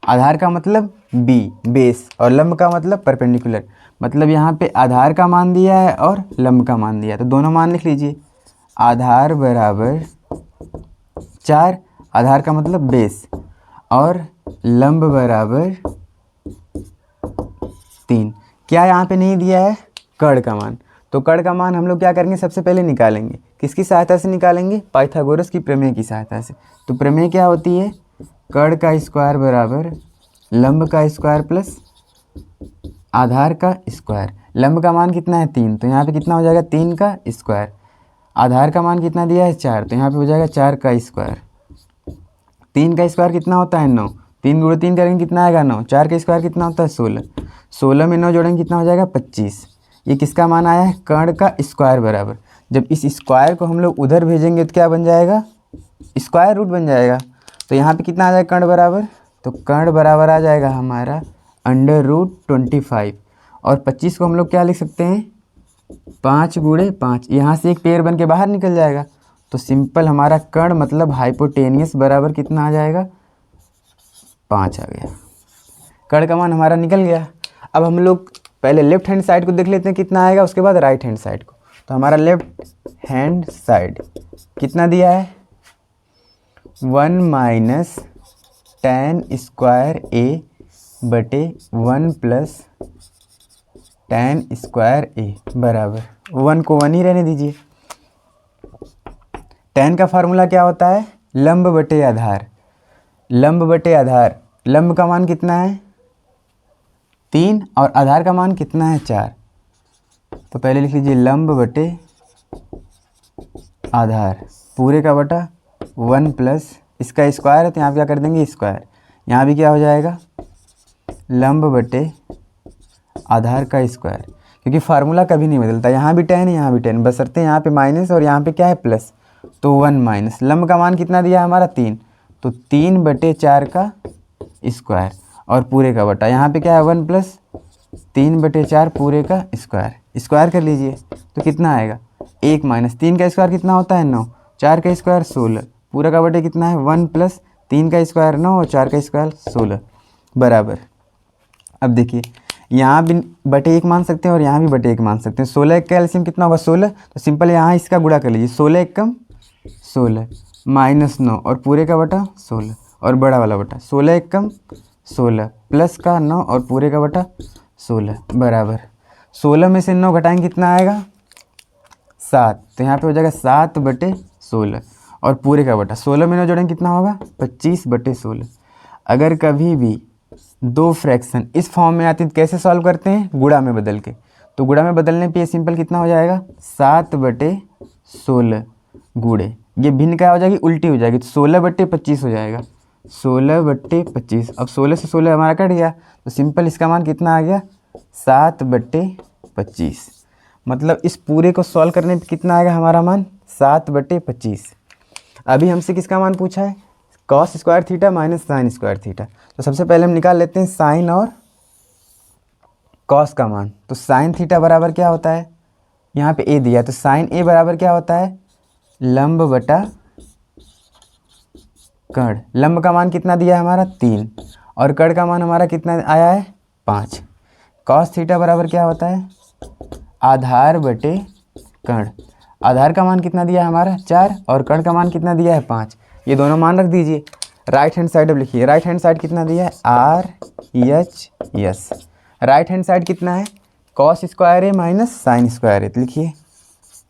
आधार का मतलब बी, बेस, और लंब का मतलब परपेंडिकुलर। मतलब यहाँ पे आधार का मान दिया है और लंब का मान दिया है, तो दोनों मान लिख लीजिए। आधार बराबर 4, आधार का मतलब बेस, और लंब बराबर 3। क्या यहाँ पे नहीं दिया है, कर्ण का मान। तो कर्ण का मान हम लोग क्या करेंगे, सबसे पहले निकालेंगे। किसकी सहायता से निकालेंगे, पाइथागोरस की प्रमेय की सहायता से। तो प्रमेय क्या होती है, कर्ण का स्क्वायर बराबर लंब का स्क्वायर प्लस आधार का स्क्वायर। लंब का मान कितना है, 3, तो यहाँ पे कितना हो जाएगा, 3 का स्क्वायर। आधार का मान कितना दिया है, 4, तो यहाँ पे हो जाएगा 4 का स्क्वायर। 3 का स्क्वायर कितना होता है, 9। 3 गुणे 3 करेंगे कितना आएगा, 9। 4 का स्क्वायर कितना होता है, 16। 16 में 9 जोड़ेंगे कितना हो जाएगा, 25। ये किसका मान आया है, कर्ण का स्क्वायर बराबर। जब इस स्क्वायर को हम लोग उधर भेजेंगे तो क्या बन जाएगा, स्क्वायर रूट बन जाएगा। तो यहाँ पे कितना आ जाएगा, कर्ण बराबर, तो कर्ण बराबर आ जाएगा हमारा √25। और 25 को हम लोग क्या लिख सकते हैं, 5 गुणे 5। यहाँ से एक पेयर बन के बाहर निकल जाएगा। तो सिंपल हमारा कर्ण मतलब हाइपोटेनियस बराबर कितना आ जाएगा, 5 आ गया। कर्ण का मान हमारा निकल गया। अब हम लोग पहले लेफ्ट हैंड साइड को देख लेते हैं कितना आएगा, उसके बाद राइट हैंड साइड को। तो हमारा लेफ्ट हैंड साइड कितना दिया है, 1 माइनस tan स्क्वायर ए बटे 1 प्लस tan स्क्वायर ए बराबर 1 को 1 ही रहने दीजिए। tan का फार्मूला क्या होता है, लंब बटे आधार। लंब बटे आधार, लंब का मान कितना है, 3, और आधार का मान कितना है, 4। तो पहले लिख लीजिए लंब बटे आधार पूरे का बटा 1 प्लस, इसका स्क्वायर है तो यहाँ पे क्या कर देंगे, स्क्वायर। यहाँ भी क्या हो जाएगा, लंब बटे आधार का स्क्वायर, क्योंकि फार्मूला कभी नहीं बदलता। यहाँ भी tan है, यहाँ भी tan, बशर्ते यहाँ पे माइनस और यहाँ पे क्या है, प्लस। तो 1 माइनस, लंब का मान कितना दिया है हमारा, 3, तो 3/4 का स्क्वायर और पूरे का बटा। यहाँ पे क्या है, 1 प्लस 3/4 पूरे का स्क्वायर। स्क्वायर कर लीजिए तो कितना आएगा, 1 माइनस 3 का स्क्वायर कितना होता है, 9। 4 का स्क्वायर 16, पूरा का बटे कितना है, 1 प्लस 3 का स्क्वायर 9 और 4 का स्क्वायर 16 बराबर। अब देखिए यहाँ भी बटे 1 मान सकते हैं और यहाँ भी बटे 1 मान सकते हैं। 16 का एलसीएम कितना होगा, 16। तो सिंपल यहाँ इसका गुणा कर लीजिए, 16 एकम 16 माइनस 9 और पूरे का बटा 16 और बड़ा वाला बटा 16 एकम 16 प्लस का 9 और पूरे का बटा 16 बराबर। 16 में से 9 घटाएंगे कितना आएगा, 7। तो यहाँ पे हो जाएगा 7/16 और पूरे का बटा 16 में 9 जोड़ेंगे कितना होगा, 25/16। अगर कभी भी दो फ्रैक्शन इस फॉर्म में आती है तो कैसे सॉल्व करते हैं, गुणा में बदल के। तो गुणा में बदलने पे ये सिंपल कितना हो जाएगा, 7/16 गुणे, ये भिन्न क्या हो जाएगी, उल्टी हो जाएगी, तो 16/25 हो जाएगा, 16/25। अब 16 से 16 हमारा कट गया, तो सिंपल इसका मान कितना आ गया, 7/25। मतलब इस पूरे को सॉल्व करने पे कितना आएगा हमारा मान, 7/25। अभी हमसे किसका मान पूछा है, cos square theta minus sine square theta. तो सबसे पहले हम निकाल लेते हैं साइन और कॉस का मान। तो साइन थीटा बराबर क्या होता है, यहाँ पे ए दिया है, तो साइन ए बराबर क्या होता है, लंब बटा कर्ण। लंब का मान कितना दिया है हमारा, 3, और कर्ण का मान हमारा कितना आया है, 5। कॉस थीटा बराबर क्या होता है, आधार बटे कर्ण। आधार का मान कितना दिया है हमारा, 4, और कर्ण का मान कितना दिया है, 5। ये दोनों मान रख दीजिए। राइट हैंड साइड अब लिखिए, राइट हैंड साइड कितना दिया है, RHS। राइट हैंड साइड कितना है, कॉस स्क्वायर ए माइनस साइन स्क्वायर ए। तो लिखिए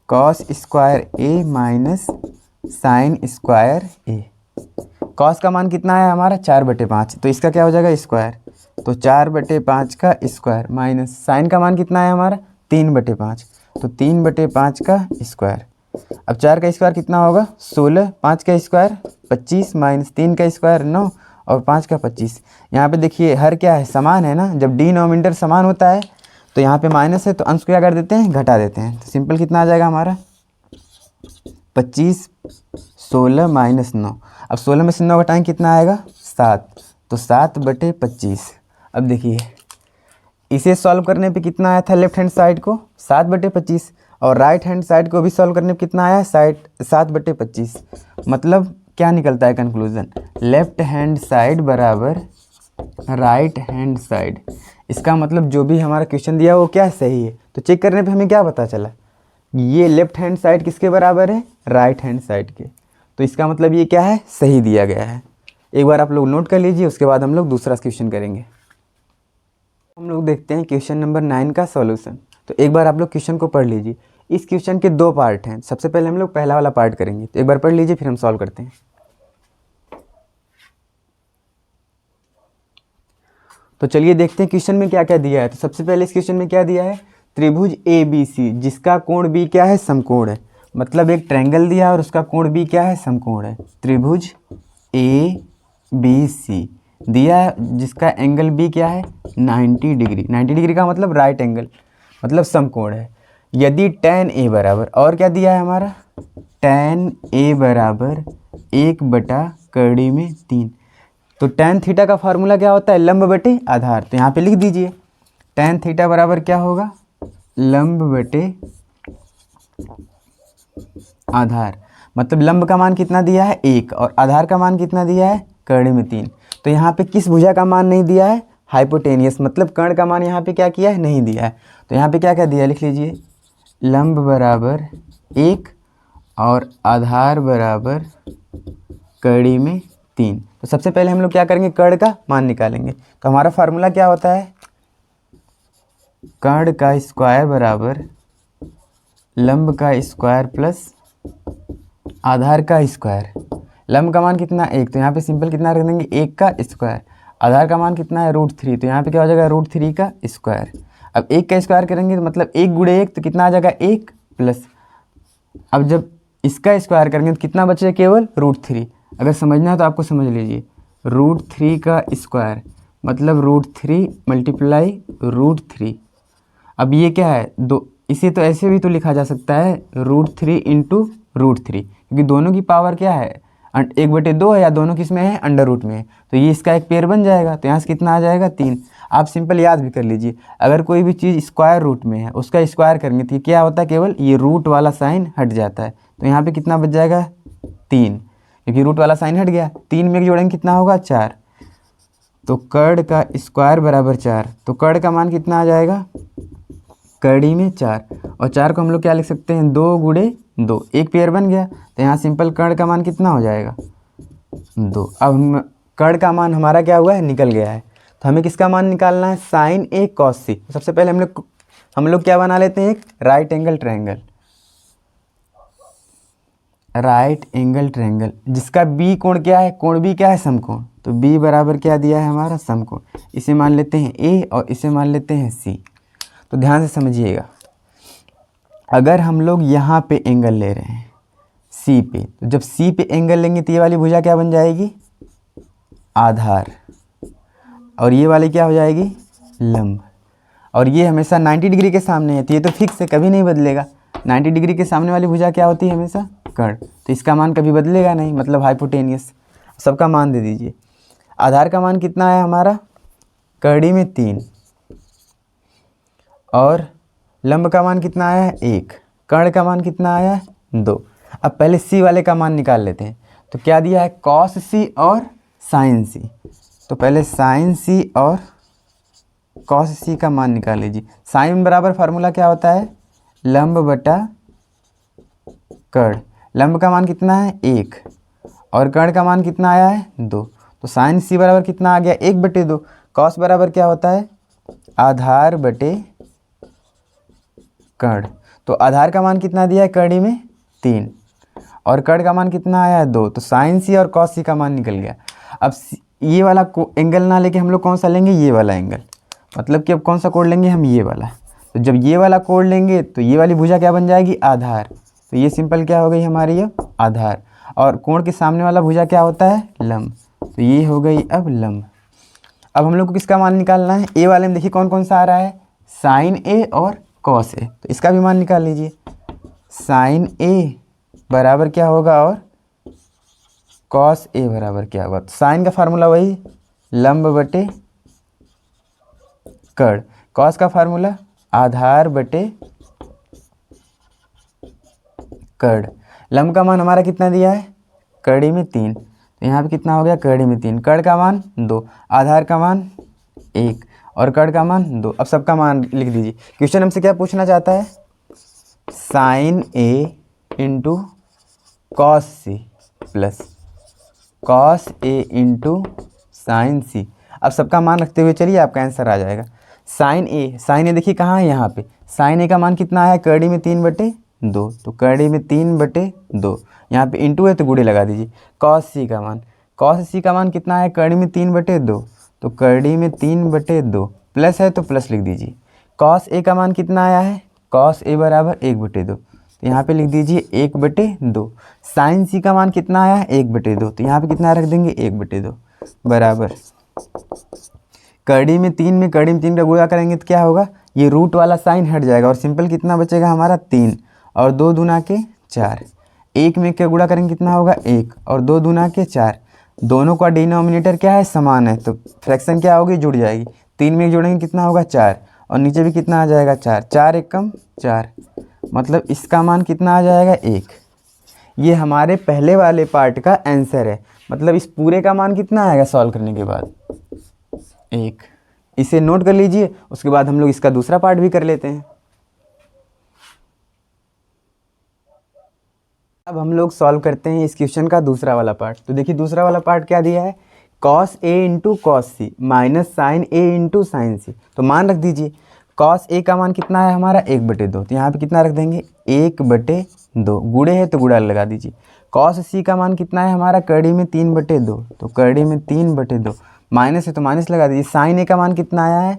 कॉस स्क्वायर ए माइनस साइन स्क्वायर ए। कॉस का मान कितना है हमारा, 4/5, तो इसका क्या हो जाएगा, स्क्वायर। तो 4/5 का स्क्वायर माइनस साइन का मान कितना है हमारा, 3/5, तो 3/5 का स्क्वायर। अब 4 का स्क्वायर कितना होगा 16, 5 का स्क्वायर 25 माइनस 3 का स्क्वायर 9 और 5 का 25। यहाँ पे देखिए हर क्या है समान है ना, जब डिनोमिनेटर समान होता है तो यहाँ पे माइनस है तो अंश को क्या कर देते हैं घटा देते हैं। तो सिंपल कितना आ जाएगा हमारा 25 16 माइनस 9। अब 16 में से 9 घटाएंगे कितना आएगा 7, तो 7/25। अब देखिए इसे सॉल्व करने पे कितना आया था लेफ्ट हैंड साइड को 7/25 और राइट हैंड साइड को भी सॉल्व करने पे कितना आया 7/25। मतलब क्या निकलता है कंक्लूजन, लेफ्ट हैंड साइड बराबर राइट हैंड साइड। इसका मतलब जो भी हमारा क्वेश्चन दिया वो क्या सही है। तो चेक करने पे हमें क्या पता चला, ये लेफ्ट हैंड साइड किसके बराबर है राइट हैंड साइड के। तो इसका मतलब ये क्या है सही दिया गया है। एक बार आप लोग नोट कर लीजिए, उसके बाद हम लोग दूसरा क्वेश्चन करेंगे। हम लोग देखते हैं क्वेश्चन नंबर 9 का सॉल्यूशन। तो एक बार आप लोग क्वेश्चन को पढ़ लीजिए। इस क्वेश्चन के 2 पार्ट हैं। सबसे पहले हम लोग पहला वाला पार्ट करेंगे, तो एक बार पढ़ लीजिए फिर हम सॉल्व करते हैं। तो चलिए देखते हैं क्वेश्चन में क्या क्या दिया है। तो सबसे पहले इस क्वेश्चन में क्या दिया है, त्रिभुज ABC जिसका कोण B क्या है समकोण है। मतलब एक ट्रायंगल दिया है और उसका कोण B क्या है समकोण है। त्रिभुज ABC दिया है जिसका एंगल B क्या है 90 डिग्री। 90 डिग्री का मतलब राइट एंगल, मतलब समकोण है। यदि tan A बराबर, और क्या दिया है हमारा tan A बराबर 1/3। तो tan थीटा का फार्मूला क्या होता है लंब बटे आधार। तो यहाँ पे लिख दीजिए tan थीटा बराबर क्या होगा लंब बटे आधार। मतलब लंब का मान कितना दिया है 1 और आधार का मान कितना दिया है कर्ण में 3। तो यहाँ पे किस भुजा का मान नहीं दिया है हाइपोटेनियस, मतलब कर्ण का मान यहाँ पे क्या किया है नहीं दिया है। तो यहाँ पे क्या क्या दिया है लिख लीजिए, लंब बराबर 1 और आधार बराबर कड़ी में 3। तो सबसे पहले हम लोग क्या करेंगे कर्ण का मान निकालेंगे। तो हमारा फार्मूला क्या होता है कर्ण का स्क्वायर बराबर लंब का स्क्वायर प्लस आधार का स्क्वायर। लंब का मान कितना 1, तो यहाँ पे सिंपल कितना रख देंगे 1 का स्क्वायर। आधार का मान कितना है √3, तो यहाँ पे क्या हो जाएगा √3 का स्क्वायर। अब 1 का स्क्वायर करेंगे तो मतलब 1 × 1 तो कितना आ जाएगा 1 प्लस, अब जब इसका स्क्वायर करेंगे तो कितना बचेगा केवल √3। अगर समझना है तो आपको समझ लीजिए √3 का स्क्वायर मतलब √3 मल्टीप्लाई √3। अब ये क्या है दो, इसे तो ऐसे भी तो लिखा जा सकता है √3 × √3, क्योंकि दोनों की पावर क्या है 1/2 है या दोनों किस में है अंडर रूट में है। तो ये इसका एक पेयर बन जाएगा। तो यहाँ से कितना आ जाएगा 3। आप सिंपल याद भी कर लीजिए, अगर कोई भी चीज़ स्क्वायर रूट में है उसका स्क्वायर करेंगे तो क्या होता है केवल ये रूट वाला साइन हट जाता है। तो यहाँ पे कितना बच जाएगा 3, क्योंकि रूट वाला साइन हट गया। 3 में जोड़ेंगे कितना होगा 4। तो कर्ण का स्क्वायर बराबर 4। तो कर्ण का मान कितना आ जाएगा कड़ी में 4 और 4 को हम लोग क्या लिख सकते हैं 2 × 2, एक पेयर बन गया। तो यहाँ सिंपल कर्ण का मान कितना हो जाएगा 2। अब हम कर्ण का मान हमारा क्या हुआ है निकल गया है। तो हमें किसका मान निकालना है sin A cos C। सबसे पहले हम लोग क्या बना लेते हैं एक right angle triangle, right angle triangle जिसका B कोण क्या है कोण B क्या है समकोण। तो B बराबर क्या दिया है हमारा समकोण। इसे मान लेते हैं A और इसे मान लेते हैं C। तो ध्यान से समझिएगा, अगर हम लोग यहाँ पे एंगल ले रहे हैं C पे, तो जब C पे एंगल लेंगे तो ये वाली भुजा क्या बन जाएगी आधार और ये वाली क्या हो जाएगी लंब। और ये हमेशा 90 डिग्री के सामने है तो ये तो फिक्स है कभी नहीं बदलेगा। 90 डिग्री के सामने वाली भुजा क्या होती है हमेशा कर्ण, तो इसका मान कभी बदलेगा नहीं, मतलब हाइपोटेनियस। सबका मान दे दीजिए। आधार का मान कितना है हमारा कड़ी में 3 और लंब का मान कितना आया है 1, कर्ण का मान कितना आया है 2। अब पहले C वाले का मान निकाल लेते हैं। तो क्या दिया है cos C और sin C। तो पहले sin C और cos C का मान निकाल लीजिए। साइन बराबर फार्मूला क्या होता है लंब बटा कर्ण। लंब का मान कितना है 1 और कर्ण का मान कितना आया है 2। तो sin C बराबर कितना आ गया 1/2। cos बराबर क्या होता है आधार बटे कर्ण। तो आधार का मान कितना दिया है कड़ी में 3 और कर्ण का मान कितना आया है 2। तो sin C और cos C का मान निकल गया। अब ये वाला एंगल ना लेके हम लोग कौन सा लेंगे ये वाला एंगल, मतलब कि अब कौन सा कोण लेंगे हम ये वाला। तो जब ये वाला कोण लेंगे तो ये वाली भुजा क्या बन जाएगी, आधार। तो ये सिंपल क्या हो गई हमारी अब आधार। और कोण के सामने वाला भुजा क्या होता है, लंब। तो ये हो गई अब लंब। अब हम लोग को किसका मान निकालना है, ए वाले में देखिए कौन कौन सा आ रहा है, साइन ए और कॉस ए। तो इसका भी मान निकाल लीजिए। साइन ए बराबर क्या होगा और कॉस ए बराबर क्या होगा। तो साइन का फार्मूला वही लंब बटे कड़, कॉस का फार्मूला आधार बटे कड़। लंब का मान हमारा कितना दिया है, कड़ी में 3। तो यहाँ पे कितना हो गया, कड़ी में 3। कड़ का मान 2, आधार का मान 1 और कड़ का मान 2। अब सबका मान लिख दीजिए। क्वेश्चन हमसे क्या पूछना चाहता है, sine A into cos C plus cos A into sine C. अब सबका मान रखते हुए चलिए आपका आंसर आ जाएगा। साइन ए देखिए कहाँ है, यहाँ पे साइन ए का मान कितना है, कड़ी में 3/2। तो कड़ी में 3/2, यहाँ पे इंटू है तो गुणे लगा दीजिए। कॉस सी का मान कितना है, कड़ी में 3/2। तो कड़ी में 3/2 प्लस है तो प्लस लिख दीजिए। कॉस ए का मान कितना आया है, कॉस ए बराबर 1/2। तो यहाँ पे लिख दीजिए 1/2। साइन सी का मान कितना आया है, 1/2। तो यहाँ पे कितना रख देंगे, 1/2 बराबर कड़ी में 3 का गुणा करेंगे तो क्या होगा, ये रूट वाला साइन हट जाएगा और सिंपल कितना बचेगा हमारा 3 और 2 दूना के 4। 1 में क्या गुणा करेंगे कितना होगा 1 और 2 दूना के 4। दोनों का डिनोमिनेटर क्या है, समान है, तो फ्रैक्शन क्या होगी, जुड़ जाएगी। 3 में जोड़ेंगे कितना होगा 4 और नीचे भी कितना आ जाएगा 4, 4 एकम 4, मतलब इसका मान कितना आ जाएगा 1। ये हमारे पहले वाले पार्ट का आंसर है, मतलब इस पूरे का मान कितना आएगा सॉल्व करने के बाद 1। इसे नोट कर लीजिए, उसके बाद हम लोग इसका दूसरा पार्ट भी कर लेते हैं। अब हम लोग सॉल्व करते हैं इस क्वेश्चन का दूसरा वाला पार्ट। तो देखिए दूसरा वाला पार्ट क्या दिया है, cos A into cos C minus sign A into sine सी। तो मान रख दीजिए, कॉस ए का मान कितना है हमारा 1/2। तो यहाँ पे कितना रख देंगे 1/2, गुणे है तो गुणा लगा दीजिए। कॉस सी का मान कितना है हमारा, कड़ी में 3/2। तो कड़ी में 3/2 माइनस है तो माइनस लगा दीजिए। साइन ए का मान कितना आया है,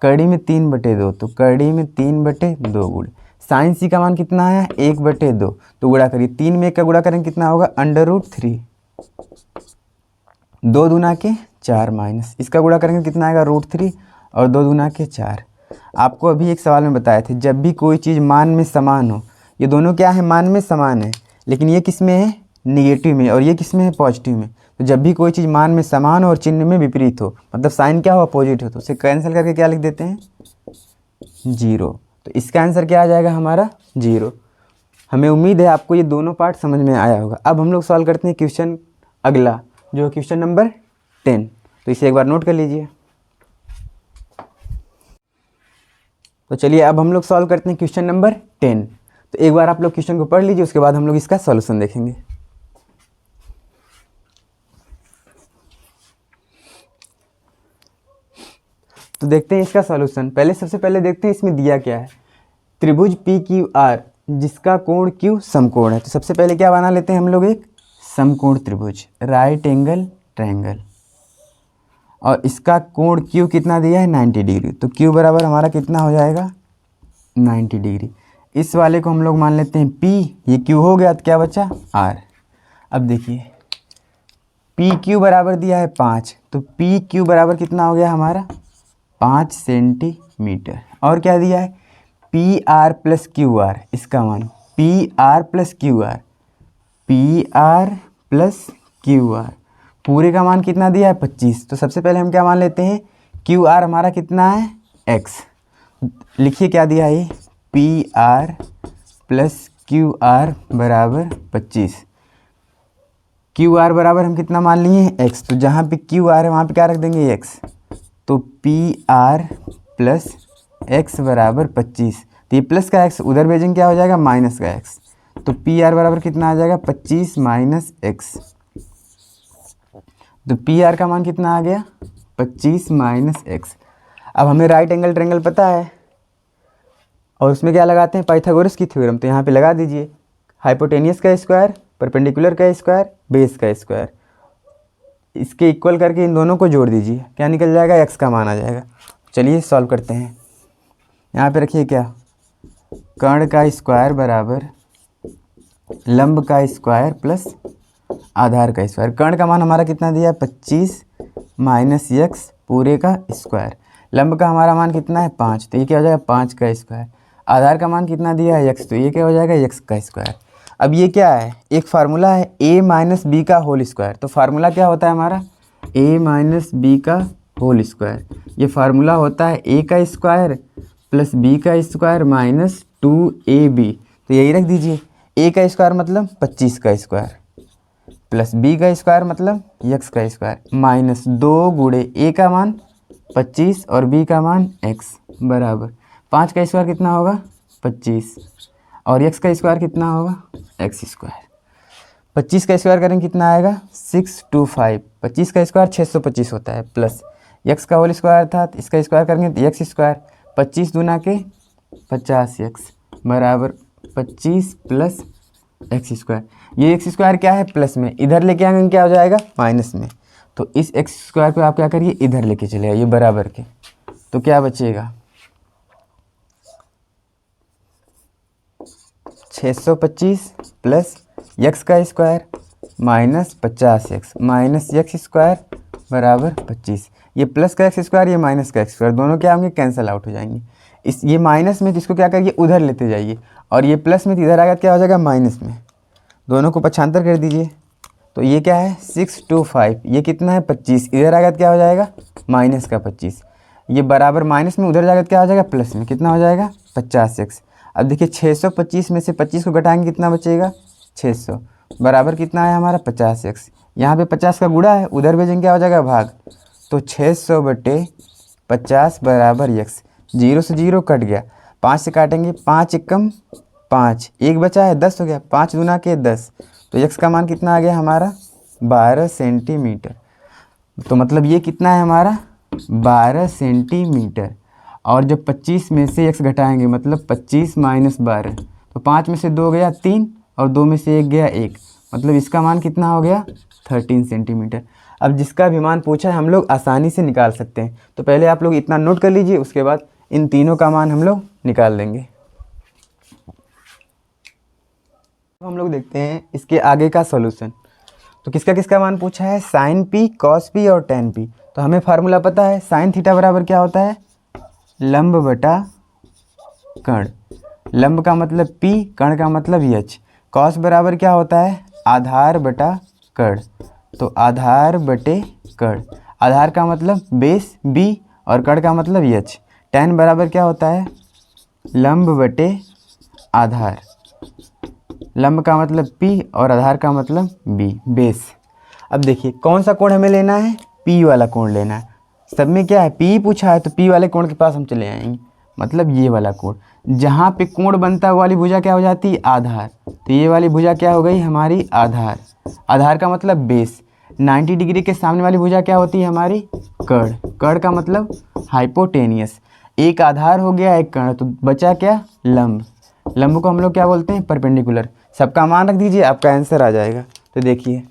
कड़ी में 3/2। तो कड़ी में 3/2 गुणे साइन सी का मान कितना आया 1/2। तो गुणा करिए, 3 में 1 का गुणा करेंगे कितना होगा √3। 2 दूना के 4 माइनस इसका गुणा करेंगे कितना आएगा √3 और 2 दूना के 4। आपको अभी एक सवाल में बताए थे, जब भी कोई चीज़ मान में समान हो, ये दोनों क्या है मान में समान है, लेकिन ये किस में है निगेटिव में और ये किस में है पॉजिटिव में। तो जब भी कोई चीज़ मान में समान हो और चिन्ह में विपरीत हो, मतलब साइन क्या हो अपोजिट हो, तो उसे कैंसिल करके क्या लिख देते हैं 0। तो इसका आंसर क्या आ जाएगा हमारा 0। हमें उम्मीद है आपको ये दोनों पार्ट समझ में आया होगा। अब हम लोग सॉल्व करते हैं क्वेश्चन अगला, जो क्वेश्चन नंबर 10। तो इसे एक बार नोट कर लीजिए। तो चलिए अब हम लोग सॉल्व करते हैं क्वेश्चन नंबर 10। तो एक बार आप लोग क्वेश्चन को पढ़ लीजिए, उसके बाद हम लोग इसका सॉल्यूशन देखेंगे। तो देखते हैं इसका सॉल्यूशन। सबसे पहले देखते हैं इसमें दिया क्या है, त्रिभुज पी क्यू आर जिसका कोण क्यू समकोण है। तो सबसे पहले क्या बना लेते हैं हम लोग, एक समकोण त्रिभुज राइट एंगल ट्रायंगल, और इसका कोण क्यू कितना दिया है 90 डिग्री। तो क्यू बराबर हमारा कितना हो जाएगा 90 डिग्री। इस वाले को हम लोग मान लेते हैं पी, ये क्यू हो गया तो क्या बचा आर। अब देखिए पी क्यू बराबर दिया है 5, तो पी क्यू बराबर कितना हो गया हमारा 5 सेंटीमीटर। और क्या दिया है P R plus Q R, इसका मान P R plus Q R, P R plus Q R, पूरे का मान कितना दिया है 25। तो सबसे पहले हम क्या मान लेते हैं, क्यू आर हमारा कितना है x। लिखिए क्या दिया है P R plus Q R बराबर 25। क्यू आर बराबर हम कितना मान लिए हैं x, तो जहाँ पे क्यू आर है वहाँ पे क्या रख देंगे x। तो पी आर प्लस x बराबर 25। तो ये प्लस का x उधर भेजेंगे क्या हो जाएगा माइनस का x। तो पी आर बराबर कितना आ जाएगा 25 माइनस x। तो पी आर का मान कितना आ गया 25 माइनस x। अब हमें राइट एंगल ट्रायंगल पता है और उसमें क्या लगाते हैं पाइथागोरस की थ्योरम। तो यहाँ पे लगा दीजिए, हाइपोटेनियस का स्क्वायर, परपेंडिकुलर का स्क्वायर, बेस का स्क्वायर, इसके इक्वल करके इन दोनों को जोड़ दीजिए, क्या निकल जाएगा x का मान आ जाएगा। चलिए सॉल्व करते हैं। यहाँ पे रखिए क्या, कर्ण का स्क्वायर बराबर लंब का स्क्वायर प्लस आधार का स्क्वायर। कर्ण का मान हमारा कितना दिया है 25 माइनस यक्स पूरे का स्क्वायर। लंब का हमारा मान कितना है 5, तो ये क्या हो जाएगा 5 का स्क्वायर। आधार का मान कितना दिया है यक्स, तो ये क्या हो जाएगा यक्स का स्क्वायर। अब ये क्या है, एक फार्मूला है a माइनस बी का होल स्क्वायर। तो फार्मूला क्या होता है हमारा a माइनस बी का होल स्क्वायर। ये फार्मूला होता है a का स्क्वायर प्लस b का स्क्वायर माइनस 2ab। तो यही रख दीजिए, a का स्क्वायर मतलब 25 का स्क्वायर प्लस b का स्क्वायर मतलब x का स्क्वायर माइनस 2 गुणे a का मान 25 और b का मान x बराबर 5 का स्क्वायर कितना होगा 25 और x का स्क्वायर कितना होगा x स्क्वायर। 25 का स्क्वायर करेंगे कितना आएगा 625। 25 का स्क्वायर 625 होता है प्लस x का होल स्क्वायर था, तो इसका स्क्वायर करेंगे तो x स्क्वायर 25 दूना के 50x बराबर 25 प्लस एक्स स्क्वायर। ये एक्स स्क्वायर क्या है प्लस में, इधर लेके आएंगे क्या हो जाएगा माइनस में। तो इस एक्स स्क्वायर को आप क्या करिए इधर लेके चले आइए बराबर के, तो क्या बचेगा 625 प्लस एक्स का square minus 50x minus x square बराबर 25। ये प्लस का एक्स स्क्वायर ये माइनस का एक्स स्क्वायर दोनों क्या होंगे कैंसिल आउट हो जाएंगे। इस ये माइनस में जिसको क्या करिए उधर लेते जाइए और ये प्लस में इधर आएगा क्या हो जाएगा माइनस में, दोनों को पक्षांतर कर दीजिए। तो ये क्या है 625, ये कितना है 25, इधर आएगा क्या हो जाएगा माइनस का 25, ये बराबर माइनस में उधर जाएगा क्या हो जाएगा प्लस में, कितना हो जाएगा 50x। अब देखिए 625 में से 25 को घटाएंगे कितना बचेगा 600 बराबर कितना है हमारा 50x। यहाँ पे 50 का गुणा है उधर भेजेंगे क्या हो जाएगा भाग, तो 600 बटे 50 बराबर x। 0 से 0 कट गया, 5 से काटेंगे 5 एकम 5, एक बचा है 10 हो गया, 5 दूना के 10, तो x का मान कितना आ गया हमारा 12 सेंटीमीटर। तो मतलब ये कितना है हमारा 12 सेंटीमीटर। और जब 25 में से x घटाएंगे मतलब 25 माइनस 12, तो 5 में से 2 गया 3 और 2 में से 1 गया 1, मतलब इसका मान कितना हो गया 13 सेंटीमीटर। अब जिसका भी मान पूछा है हम लोग आसानी से निकाल सकते हैं। तो पहले आप लोग इतना नोट कर लीजिए, उसके बाद इन तीनों का मान हम लोग निकाल लेंगे। हम लोग देखते हैं इसके आगे का सॉल्यूशन। तो किसका किसका मान पूछा है साइन पी कॉस पी और टेन पी। तो हमें फार्मूला पता है साइन थीटा बराबर क्या होता है लंब बटा कर्ण। लंब का मतलब पी, कर्ण का मतलब एच। कॉस बराबर क्या होता है आधार बटा कर्ण, तो आधार बटे कर्ण। आधार का मतलब बेस बी और कर्ण का मतलब एच। टेन बराबर क्या होता है लंब बटे आधार। लंब का मतलब पी और आधार का मतलब बी बेस। अब देखिए कौन सा कोण हमें लेना है पी वाला कोण लेना है। सब में क्या है पी पूछा है तो पी वाले कोण के पास हम चले आएंगे, मतलब ये वाला कोण। जहाँ पे कोण बनता है वो वाली भुजा क्या हो जाती है आधार, तो ये वाली भुजा क्या हो गई हमारी आधार। आधार का मतलब बेस। 90 डिग्री के सामने वाली भुजा क्या होती है हमारी कर्ण। कर्ण का मतलब हाइपोटेनियस। एक आधार हो गया एक कर्ण, तो बचा क्या लंब। लंब को हम लोग क्या बोलते हैं परपेंडिकुलर। सबका मान रख दीजिए आपका आंसर आ जाएगा। तो देखिए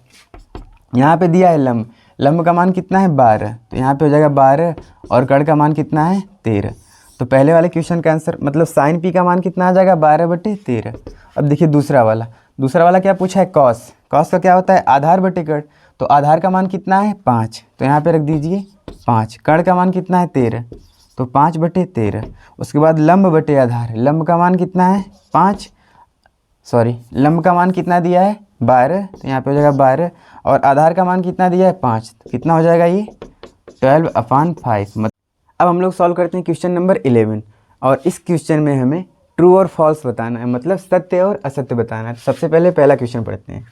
यहाँ पे दिया है लंब, लंब का मान कितना है 12, तो यहाँ पे हो जाएगा 12 और कर्ण का मान कितना है 13। तो पहले वाले क्वेश्चन का आंसर मतलब साइन पी का मान कितना आ जाएगा 12/13। अब देखिए दूसरा वाला क्या पूछा है कॉस। कॉस का क्या होता है आधार बटे कर्ण, तो आधार का मान कितना है 5, तो यहाँ पे रख दीजिए 5। कर्ण का मान कितना है 13, तो 5/13। उसके बाद लंब बटे आधार। लंब का मान कितना है 5, लंब का मान कितना दिया है 12, तो यहाँ पे हो जाएगा 12 और आधार का मान कितना दिया है 5, तो कितना हो जाएगा ये 12/5। अब हम लोग सॉल्व करते हैं क्वेश्चन नंबर 11 और इस क्वेश्चन में हमें ट्रू और फॉल्स बताना है, मतलब सत्य और असत्य बताना है। तो सबसे पहले पहला क्वेश्चन पढ़ते हैं।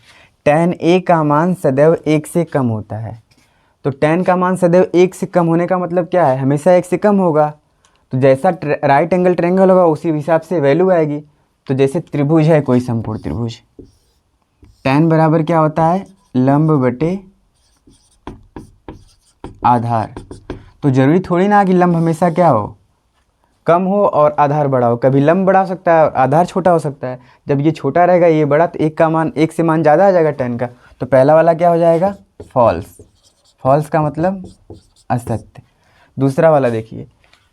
tan a का मान सदैव 1 से कम होता है। तो tan का मान सदैव 1 से कम होने का मतलब क्या है हमेशा 1 से कम होगा। तो जैसा राइट एंगल ट्रायंगल होगा उसी हिसाब से वैल्यू आएगी। तो जैसे त्रिभुज है कोई समकोण त्रिभुज, tan बराबर क्या होता है लंब बटे आधार। तो जरूरी थोड़ी ना कि लंब हमेशा क्या हो कम हो और आधार बड़ा हो, कभी लंब बड़ा हो सकता है और आधार छोटा हो सकता है। जब ये छोटा रहेगा ये बड़ा, तो एक से मान ज़्यादा आ जाएगा tan का। तो पहला वाला क्या हो जाएगा फॉल्स। फॉल्स का मतलब असत्य। दूसरा वाला देखिए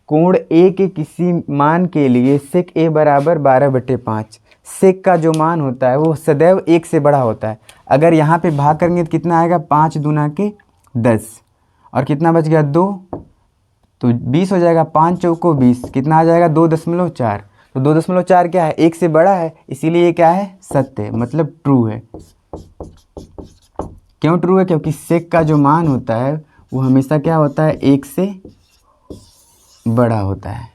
कोण ए के किसी मान के लिए सेक ए बराबर 12/5। सेक का जो मान होता है वो सदैव 1 से बड़ा होता है। अगर यहाँ पे भाग करेंगे तो कितना आएगा, 5 दूना के 10 और कितना बच गया 2, तो 20 हो जाएगा। 5 चौको 20, कितना आ जाएगा 2.4। तो 2.4 क्या है, 1 से बड़ा है, इसीलिए ये क्या है, सत्य है, मतलब ट्रू है। क्यों ट्रू है, क्योंकि सेक का जो मान होता है वो हमेशा क्या होता है, 1 से बड़ा होता है।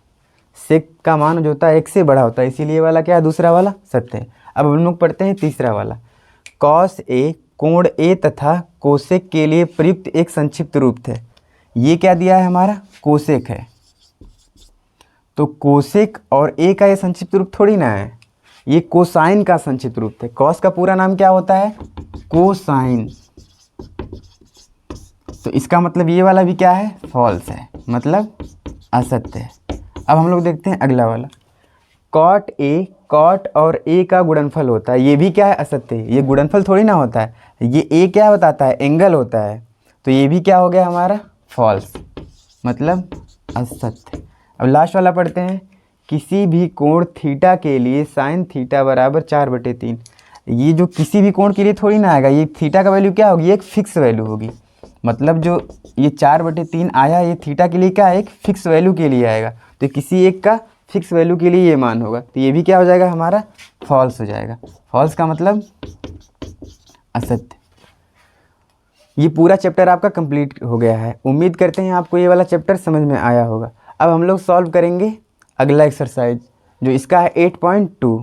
सेक का मान जो होता है 1 से बड़ा होता है, इसीलिए वाला क्या है, दूसरा वाला सत्य है। अब हम लोग पढ़ते हैं तीसरा वाला। कॉस ए कोण ए तथा कोसेक के लिए प्रयुक्त एक संक्षिप्त रूप थे। ये क्या दिया है, हमारा कोसेक है, तो कोसेक और ए का ये संक्षिप्त रूप थोड़ी ना है, ये कोसाइन का संक्षिप्त रूप थे। कॉस का पूरा नाम क्या होता है, कोसाइन। तो इसका मतलब ये वाला भी क्या है, फॉल्स है, मतलब असत्य है। अब हम लोग देखते हैं अगला वाला। कॉट ए कॉट और ए का गुणनफल होता है, ये भी क्या है, असत्य है। ये गुणनफल थोड़ी ना होता है, ये ए क्या बताता है, एंगल होता है, तो ये भी क्या हो गया हमारा, फॉल्स, मतलब असत्य। अब लास्ट वाला पढ़ते हैं। किसी भी कोण थीटा के लिए साइन थीटा बराबर 4/3। ये जो किसी भी कोण के लिए थोड़ी ना आएगा, ये थीटा का वैल्यू क्या होगी, एक फिक्स वैल्यू होगी। मतलब जो ये 4/3 आया, ये थीटा के लिए क्या है, एक फिक्स वैल्यू के लिए आएगा, तो किसी एक का फिक्स वैल्यू के लिए ये मान होगा, तो ये भी क्या हो जाएगा हमारा, फॉल्स हो जाएगा। फॉल्स का मतलब असत्य। ये पूरा चैप्टर आपका कंप्लीट हो गया है। उम्मीद करते हैं आपको ये वाला चैप्टर समझ में आया होगा। अब हम लोग सॉल्व करेंगे अगला एक्सरसाइज, जो इसका है 8.2।